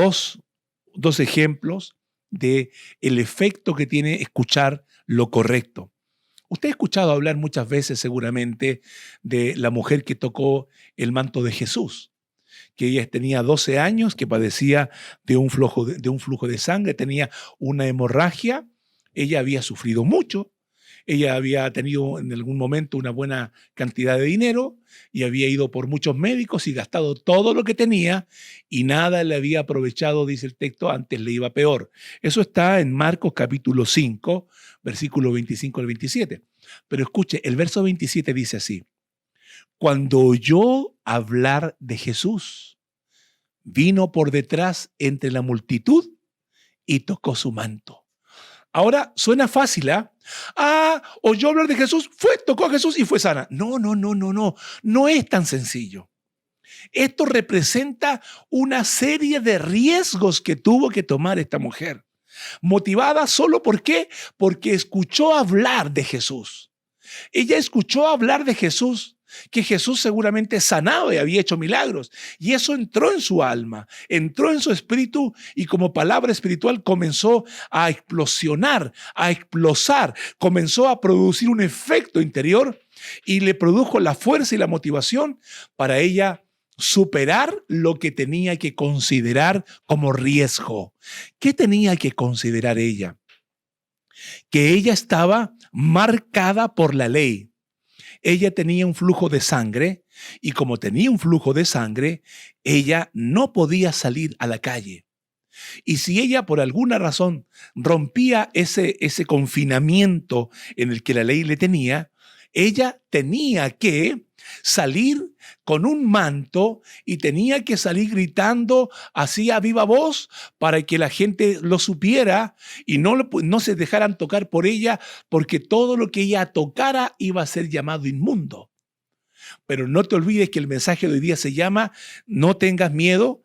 dos ejemplos de el efecto que tiene escuchar lo correcto. Usted ha escuchado hablar muchas veces seguramente de la mujer que tocó el manto de Jesús, que ella tenía 12 años, que padecía de un flujo de sangre, tenía una hemorragia. Ella había sufrido mucho, ella había tenido en algún momento una buena cantidad de dinero y había ido por muchos médicos y gastado todo lo que tenía y nada le había aprovechado, dice el texto, antes le iba peor. Eso está en Marcos capítulo 5, versículo 25 al 27. Pero escuche, el verso 27 dice así: cuando oyó hablar de Jesús, vino por detrás entre la multitud y tocó su manto. Ahora suena fácil, ¿ah? Oyó hablar de Jesús, tocó a Jesús y fue sana. No, no, no, no, no. No es tan sencillo. Esto representa una serie de riesgos que tuvo que tomar esta mujer. Motivada solo ¿por qué? Porque escuchó hablar de Jesús. Ella escuchó hablar de Jesús, que Jesús seguramente sanaba y había hecho milagros. Y eso entró en su alma, entró en su espíritu y como palabra espiritual comenzó a explosionar, a explosar, comenzó a producir un efecto interior y le produjo la fuerza y la motivación para ella superar lo que tenía que considerar como riesgo. ¿Qué tenía que considerar ella? Que ella estaba marcada por la ley. Ella tenía un flujo de sangre y como tenía un flujo de sangre, ella no podía salir a la calle. Y si ella por alguna razón rompía ese confinamiento en el que la ley le tenía, ella tenía que salir con un manto y tenía que salir gritando así a viva voz para que la gente lo supiera y no se dejaran tocar por ella, porque todo lo que ella tocara iba a ser llamado inmundo. Pero no te olvides que el mensaje de hoy día se llama no tengas miedo.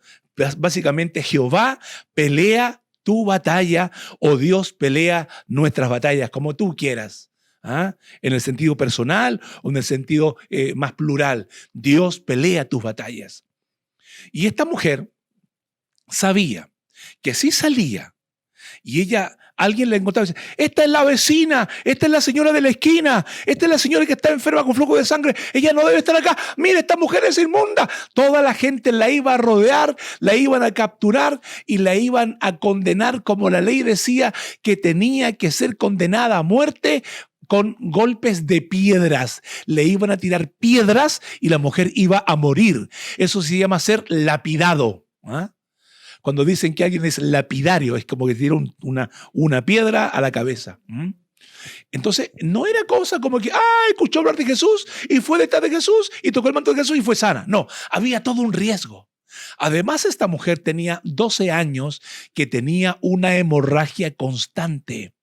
Básicamente Jehová pelea tu batalla o Dios pelea nuestras batallas, como tú quieras. ¿Ah? En el sentido personal o en el sentido más plural. Dios pelea tus batallas. Y esta mujer sabía que si salía y alguien la encontraba y decía, esta es la vecina, esta es la señora de la esquina, esta es la señora que está enferma con flujo de sangre, ella no debe estar acá, mire, esta mujer es inmunda. Toda la gente la iba a rodear, la iban a capturar y la iban a condenar como la ley decía que tenía que ser condenada a muerte con golpes de piedras. Le iban a tirar piedras y la mujer iba a morir. Eso se llama ser lapidado. ¿Ah? Cuando dicen que alguien es lapidario, es como que tira una piedra a la cabeza. Entonces, no era cosa como que, escuchó hablar de Jesús y fue detrás de Jesús y tocó el manto de Jesús y fue sana. No, había todo un riesgo. Además, esta mujer tenía 12 años que tenía una hemorragia constante.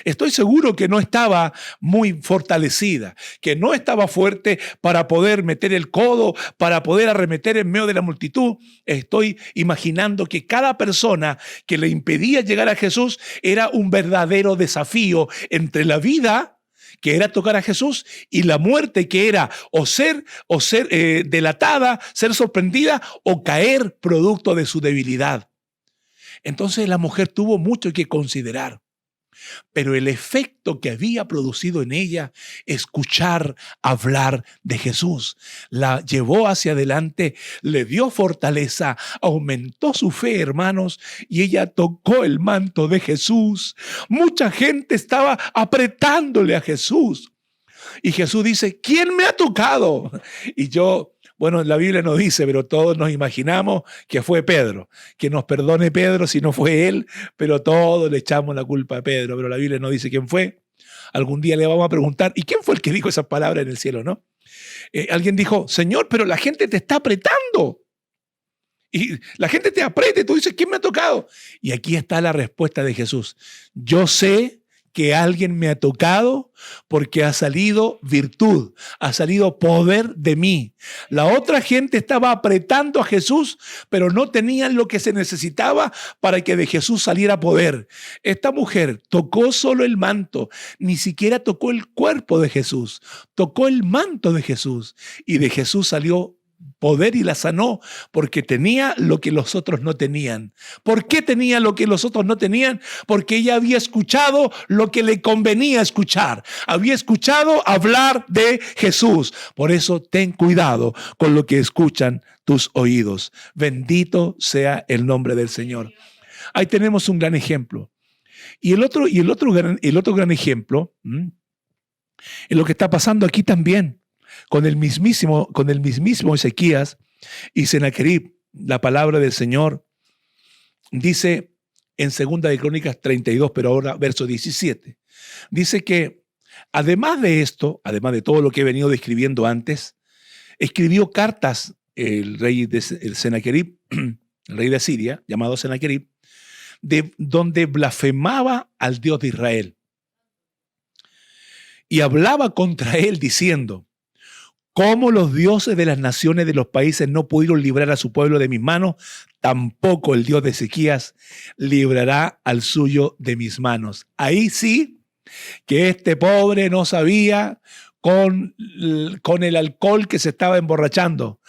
Estoy seguro que no estaba muy fortalecida, que no estaba fuerte para poder meter el codo, para poder arremeter en medio de la multitud. Estoy imaginando que cada persona que le impedía llegar a Jesús era un verdadero desafío entre la vida, que era tocar a Jesús, y la muerte, que era o ser delatada, ser sorprendida o caer producto de su debilidad. Entonces la mujer tuvo mucho que considerar. Pero el efecto que había producido en ella, escuchar hablar de Jesús, la llevó hacia adelante, le dio fortaleza, aumentó su fe, hermanos, y ella tocó el manto de Jesús. Mucha gente estaba apretándole a Jesús. Y Jesús dice, ¿quién me ha tocado? Y bueno, la Biblia no dice, pero todos nos imaginamos que fue Pedro. Que nos perdone Pedro si no fue él, pero todos le echamos la culpa a Pedro. Pero la Biblia no dice quién fue. Algún día le vamos a preguntar, ¿y quién fue el que dijo esas palabras en el cielo, no? Alguien dijo, Señor, pero la gente te está apretando. Y la gente te aprieta y tú dices, ¿quién me ha tocado? Y aquí está la respuesta de Jesús. Yo sé que alguien me ha tocado porque ha salido virtud, ha salido poder de mí. La otra gente estaba apretando a Jesús, pero no tenían lo que se necesitaba para que de Jesús saliera poder. Esta mujer tocó solo el manto, ni siquiera tocó el cuerpo de Jesús, tocó el manto de Jesús y de Jesús salió poder y la sanó porque tenía lo que los otros no tenían. ¿Por qué tenía lo que los otros no tenían? Porque ella había escuchado lo que le convenía escuchar. Había escuchado hablar de Jesús. Por eso ten cuidado con lo que escuchan tus oídos. Bendito sea el nombre del Señor. Ahí tenemos un gran ejemplo. Y el otro gran ejemplo es lo que está pasando aquí también. Con el mismísimo Ezequías y Sennacherib. La palabra del Señor dice en 2 de Crónicas 32, pero ahora verso 17. Dice que además de esto, además de todo lo que he venido describiendo antes, escribió cartas el Sennacherib, el rey de Asiria, llamado Sennacherib, donde blasfemaba al Dios de Israel. Y hablaba contra él diciendo, como los dioses de las naciones de los países no pudieron librar a su pueblo de mis manos, tampoco el Dios de Ezequías librará al suyo de mis manos. Ahí sí que este pobre no sabía con el alcohol que se estaba emborrachando.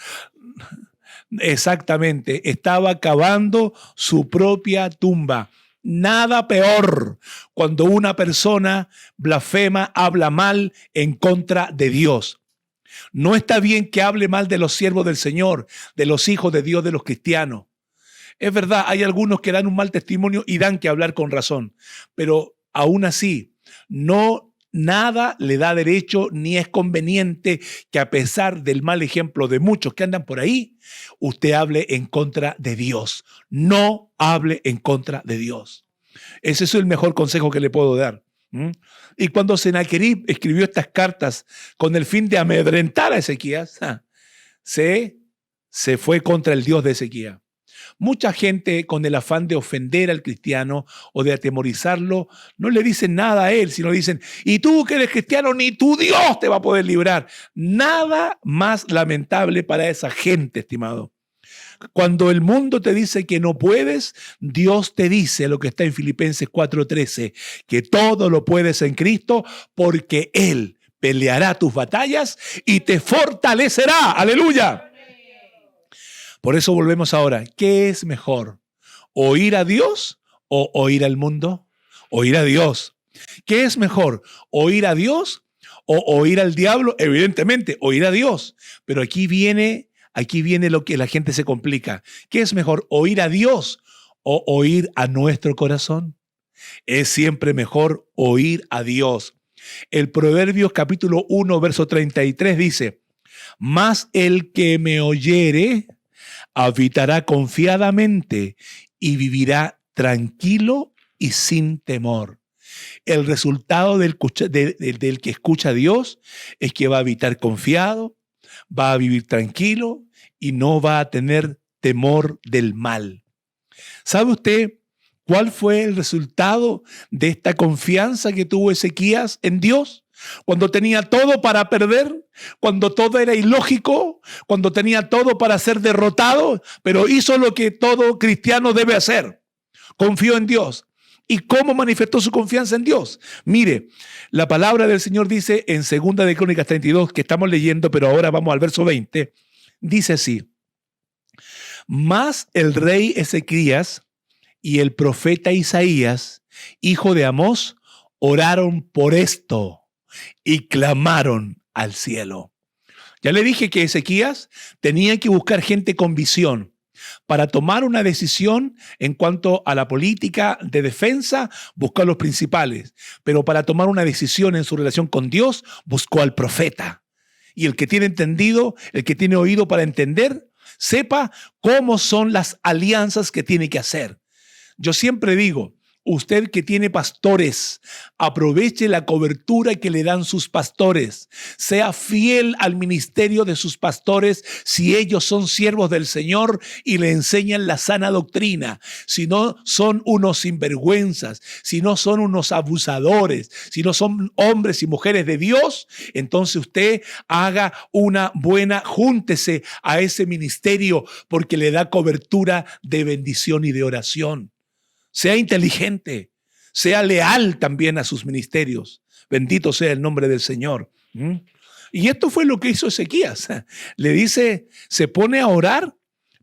Exactamente, estaba cavando su propia tumba. Nada peor cuando una persona blasfema, habla mal en contra de Dios. No está bien que hable mal de los siervos del Señor, de los hijos de Dios, de los cristianos. Es verdad, hay algunos que dan un mal testimonio y dan que hablar con razón, pero aún así, nada le da derecho ni es conveniente que a pesar del mal ejemplo de muchos que andan por ahí, usted hable en contra de Dios. No hable en contra de Dios. Ese es el mejor consejo que le puedo dar. Y cuando Sennacherib escribió estas cartas con el fin de amedrentar a Ezequías, se fue contra el Dios de Ezequías. Mucha gente, con el afán de ofender al cristiano o de atemorizarlo, no le dicen nada a él, sino dicen, y tú que eres cristiano, ni tu Dios te va a poder librar. Nada más lamentable para esa gente, estimado. Cuando el mundo te dice que no puedes, Dios te dice lo que está en Filipenses 4:13, que todo lo puedes en Cristo porque Él peleará tus batallas y te fortalecerá. ¡Aleluya! Por eso volvemos ahora. ¿Qué es mejor? ¿Oír a Dios o oír al mundo? Oír a Dios. ¿Qué es mejor? ¿Oír a Dios o oír al diablo? Evidentemente, oír a Dios. Pero aquí viene lo que la gente se complica. ¿Qué es mejor? ¿Oír a Dios o oír a nuestro corazón? Es siempre mejor oír a Dios. El Proverbios capítulo 1, verso 33 dice, mas el que me oyere habitará confiadamente y vivirá tranquilo y sin temor. El resultado del que escucha a Dios es que va a habitar confiado, va a vivir tranquilo y no va a tener temor del mal. ¿Sabe usted cuál fue el resultado de esta confianza que tuvo Ezequías en Dios? Cuando tenía todo para perder, cuando todo era ilógico, cuando tenía todo para ser derrotado, pero hizo lo que todo cristiano debe hacer. Confió en Dios. ¿Y cómo manifestó su confianza en Dios? Mire, la palabra del Señor dice en 2 de Crónicas 32, que estamos leyendo, pero ahora vamos al verso 20, dice así, mas el rey Ezequías y el profeta Isaías, hijo de Amós, oraron por esto y clamaron al cielo. Ya le dije que Ezequías tenía que buscar gente con visión. Para tomar una decisión en cuanto a la política de defensa, buscó a los principales. Pero para tomar una decisión en su relación con Dios, buscó al profeta. Y el que tiene entendido, el que tiene oído para entender, sepa cómo son las alianzas que tiene que hacer. Yo siempre digo, usted que tiene pastores, aproveche la cobertura que le dan sus pastores. Sea fiel al ministerio de sus pastores si ellos son siervos del Señor y le enseñan la sana doctrina. Si no son unos sinvergüenzas, si no son unos abusadores, si no son hombres y mujeres de Dios, entonces usted haga una buena, júntese a ese ministerio porque le da cobertura de bendición y de oración. Sea inteligente, sea leal también a sus ministerios. Bendito sea el nombre del Señor. Y esto fue lo que hizo Ezequías. Le dice, se pone a orar,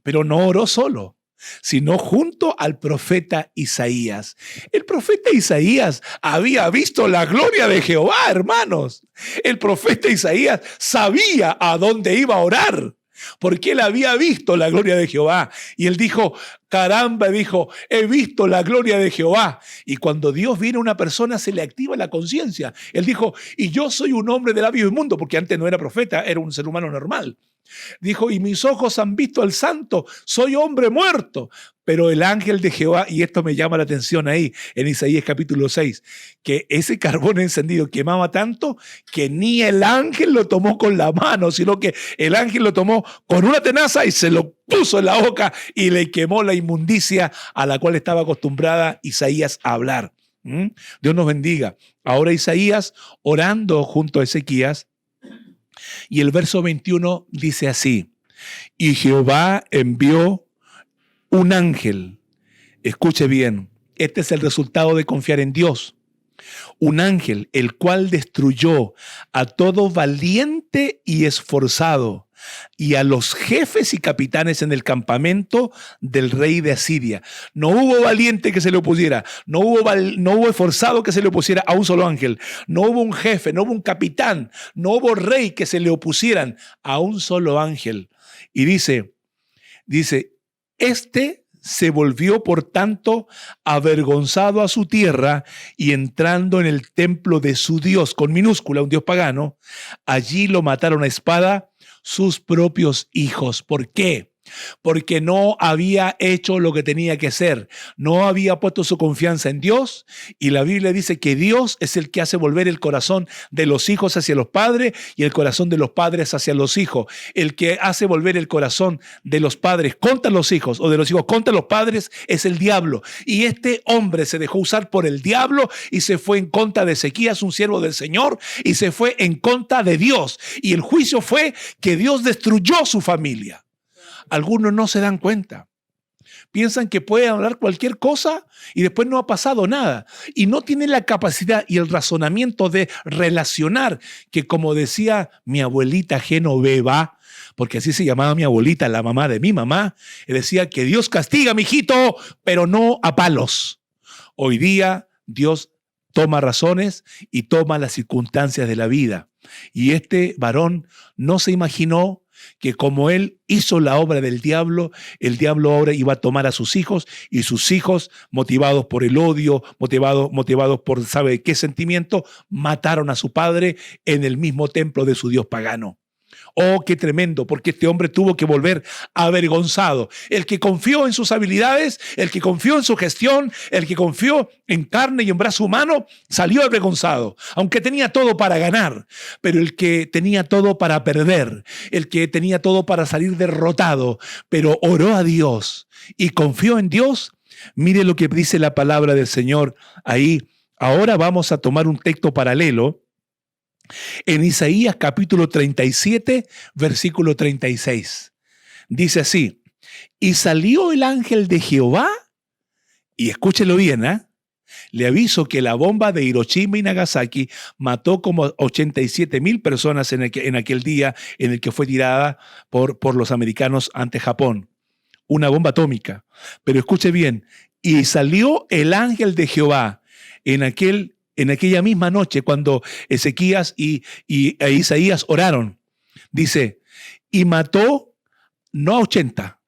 pero no oró solo, sino junto al profeta Isaías. El profeta Isaías había visto la gloria de Jehová, hermanos. El profeta Isaías sabía a dónde iba a orar, porque él había visto la gloria de Jehová. Y él dijo, caramba, dijo, he visto la gloria de Jehová. Y cuando Dios viene a una persona, se le activa la conciencia. Él dijo, y yo soy un hombre de labios inmundos, porque antes no era profeta, era un ser humano normal. Dijo, y mis ojos han visto al santo, soy hombre muerto. Pero el ángel de Jehová, y esto me llama la atención ahí, en Isaías capítulo 6, que ese carbón encendido quemaba tanto que ni el ángel lo tomó con la mano, sino que el ángel lo tomó con una tenaza y se lo puso en la boca y le quemó la inmundicia a la cual estaba acostumbrada Isaías a hablar. Dios nos bendiga. Ahora Isaías orando junto a Ezequías, y el verso 21 dice así, y Jehová envió un ángel. Escuche bien, este es el resultado de confiar en Dios. Un ángel, el cual destruyó a todo valiente y esforzado, y a los jefes y capitanes en el campamento del rey de Asiria. No hubo valiente que se le opusiera, no hubo esforzado que se le opusiera a un solo ángel, no hubo un jefe, no hubo un capitán, no hubo rey que se le opusieran a un solo ángel. Y dice, este se volvió por tanto avergonzado a su tierra y entrando en el templo de su Dios, con minúscula, un Dios pagano, allí lo mataron a espada sus propios hijos. ¿Por qué? porque no había hecho lo que tenía que hacer, no había puesto su confianza en Dios, y la Biblia dice que Dios es el que hace volver el corazón de los hijos hacia los padres y el corazón de los padres hacia los hijos. El que hace volver el corazón de los padres contra los hijos o de los hijos contra los padres es el diablo. Y este hombre se dejó usar por el diablo y se fue en contra de Ezequías, un siervo del Señor, y se fue en contra de Dios. Y el juicio fue que Dios destruyó su familia. Algunos no se dan cuenta. Piensan que pueden hablar cualquier cosa y después no ha pasado nada. Y no tienen la capacidad y el razonamiento de relacionar, que como decía mi abuelita Genoveva, porque así se llamaba mi abuelita, la mamá de mi mamá, decía que Dios castiga, mijito, pero no a palos. Hoy día Dios toma razones y toma las circunstancias de la vida. Y este varón no se imaginó que como él hizo la obra del diablo, el diablo ahora iba a tomar a sus hijos, y sus hijos, motivados por el odio, motivados por sabe qué sentimiento, mataron a su padre en el mismo templo de su dios pagano. Oh, qué tremendo, porque este hombre tuvo que volver avergonzado. El que confió en sus habilidades, el que confió en su gestión, el que confió en carne y en brazo humano, salió avergonzado, aunque tenía todo para ganar. Pero el que tenía todo para perder, el que tenía todo para salir derrotado, pero oró a Dios y confió en Dios, mire lo que dice la palabra del Señor ahí. Ahora vamos a tomar un texto paralelo en Isaías capítulo 37, versículo 36. Dice así: y salió el ángel de Jehová, y escúchelo bien, le aviso que la bomba de Hiroshima y Nagasaki mató como 87,000 personas en aquel día en el que fue tirada por los americanos ante Japón. Una bomba atómica. Pero escuche bien, y salió el ángel de Jehová en aquella misma noche cuando Ezequías e Isaías oraron. Dice, y mató no a 80,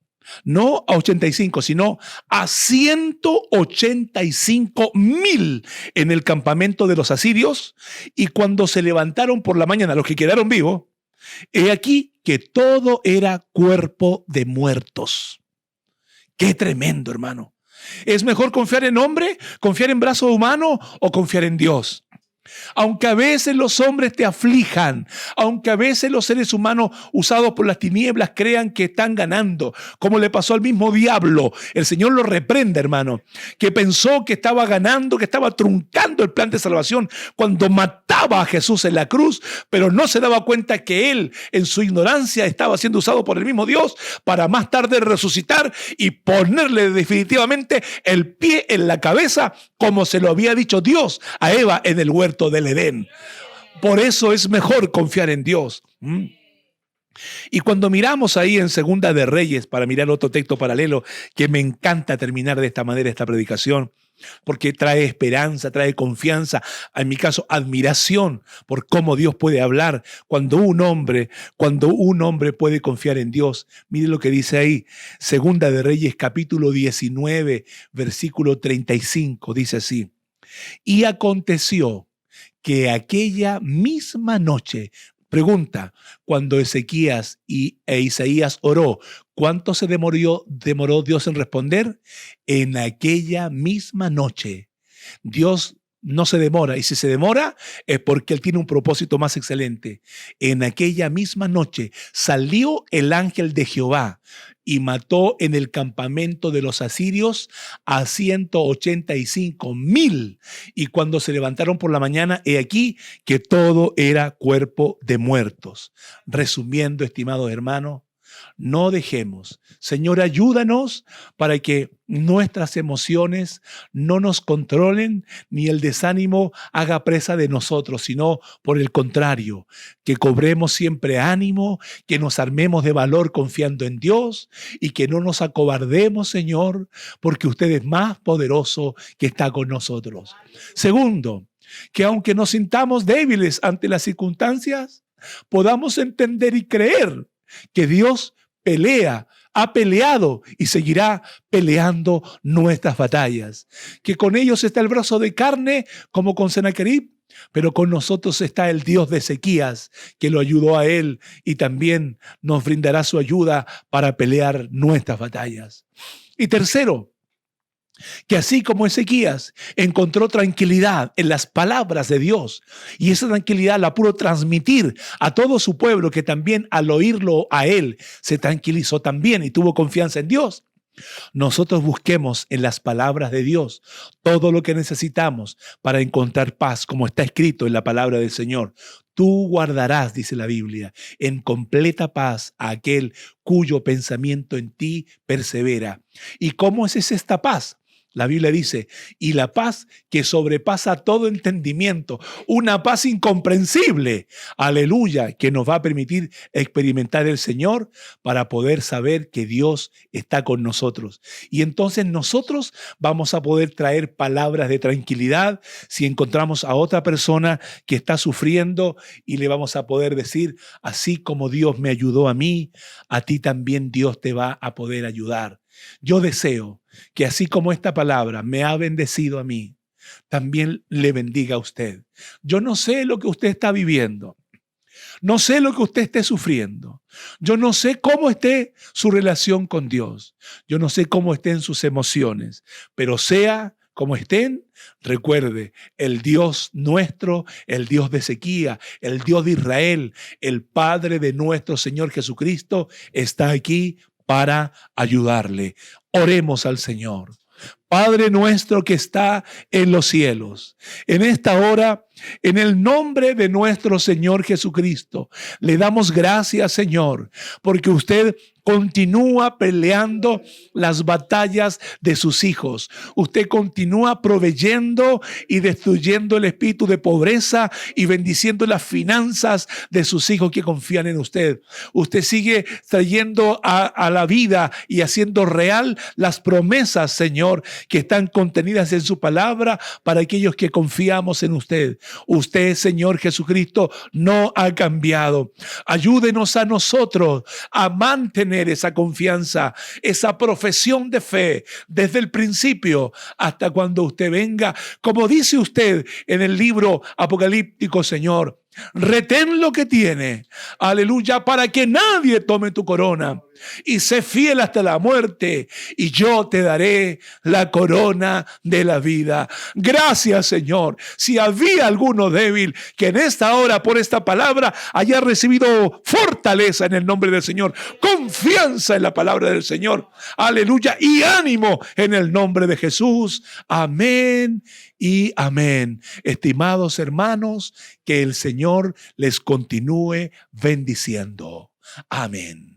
no a 85, sino a 185,000 en el campamento de los asirios. Y cuando se levantaron por la mañana, los que quedaron vivos, he aquí que todo era cuerpo de muertos. ¡Qué tremendo, hermano! ¿Es mejor confiar en hombre, confiar en brazo humano o confiar en Dios? Aunque a veces los hombres te aflijan, aunque a veces los seres humanos usados por las tinieblas crean que están ganando, como le pasó al mismo diablo, el Señor lo reprende, hermano, que pensó que estaba ganando, que estaba truncando el plan de salvación cuando mataba a Jesús en la cruz, pero no se daba cuenta que él, en su ignorancia, estaba siendo usado por el mismo Dios para más tarde resucitar y ponerle definitivamente el pie en la cabeza, como se lo había dicho Dios a Eva en el huerto del Edén. Por eso es mejor confiar en Dios. Y cuando miramos ahí en Segunda de Reyes, para mirar otro texto paralelo, que me encanta terminar de esta manera esta predicación, porque trae esperanza, trae confianza, en mi caso admiración por cómo Dios puede hablar cuando un hombre puede confiar en Dios. Mire lo que dice ahí, Segunda de Reyes capítulo 19, versículo 35, dice así: y aconteció que aquella misma noche, pregunta, cuando Ezequías e Isaías oró, ¿cuánto se demoró Dios en responder? En aquella misma noche. Dios no se demora, y si se demora es porque Él tiene un propósito más excelente. En aquella misma noche salió el ángel de Jehová y mató en el campamento de los asirios a 185,000. Y cuando se levantaron por la mañana, he aquí que todo era cuerpo de muertos. Resumiendo, estimados hermanos, no dejemos. Señor, ayúdanos para que nuestras emociones no nos controlen, ni el desánimo haga presa de nosotros, sino por el contrario, que cobremos siempre ánimo, que nos armemos de valor confiando en Dios y que no nos acobardemos, Señor, porque usted es más poderoso que está con nosotros. Segundo, que aunque nos sintamos débiles ante las circunstancias, podamos entender y creer que Dios ha peleado y seguirá peleando nuestras batallas. Que con ellos está el brazo de carne como con Sennacherib, pero con nosotros está el Dios de Ezequías, que lo ayudó a él y también nos brindará su ayuda para pelear nuestras batallas. Y tercero, que así como Ezequías encontró tranquilidad en las palabras de Dios, y esa tranquilidad la pudo transmitir a todo su pueblo, que también al oírlo a él se tranquilizó también y tuvo confianza en Dios. Nosotros busquemos en las palabras de Dios todo lo que necesitamos para encontrar paz, como está escrito en la palabra del Señor. Tú guardarás, dice la Biblia, en completa paz a aquel cuyo pensamiento en ti persevera. ¿Y cómo es esta paz? La Biblia dice, y la paz que sobrepasa todo entendimiento, una paz incomprensible, aleluya, que nos va a permitir experimentar el Señor para poder saber que Dios está con nosotros. Y entonces nosotros vamos a poder traer palabras de tranquilidad si encontramos a otra persona que está sufriendo, y le vamos a poder decir, así como Dios me ayudó a mí, a ti también Dios te va a poder ayudar. Yo deseo que así como esta palabra me ha bendecido a mí, también le bendiga a usted. Yo no sé lo que usted está viviendo. No sé lo que usted esté sufriendo. Yo no sé cómo esté su relación con Dios. Yo no sé cómo estén sus emociones. Pero sea como estén, recuerde, el Dios nuestro, el Dios de Ezequías, el Dios de Israel, el Padre de nuestro Señor Jesucristo, está aquí para ayudarle. Oremos al Señor. Padre nuestro que está en los cielos, en esta hora, en el nombre de nuestro Señor Jesucristo, le damos gracias, Señor, porque usted continúa peleando las batallas de sus hijos. Usted continúa proveyendo y destruyendo el espíritu de pobreza y bendiciendo las finanzas de sus hijos que confían en usted. Usted sigue trayendo a la vida y haciendo real las promesas, Señor, que están contenidas en su palabra para aquellos que confiamos en usted. Usted, Señor Jesucristo, no ha cambiado. Ayúdenos a nosotros a mantener esa confianza, esa profesión de fe desde el principio hasta cuando usted venga. Como dice usted en el libro apocalíptico, Señor, retén lo que tiene, aleluya, para que nadie tome tu corona, y sé fiel hasta la muerte, y yo te daré la corona de la vida. Gracias, Señor. Si había alguno débil, que en esta hora por esta palabra haya recibido fortaleza en el nombre del Señor, confianza en la palabra del Señor, aleluya, y ánimo en el nombre de Jesús. Amén y amén. Estimados hermanos, que el Señor les continúe bendiciendo. Amén.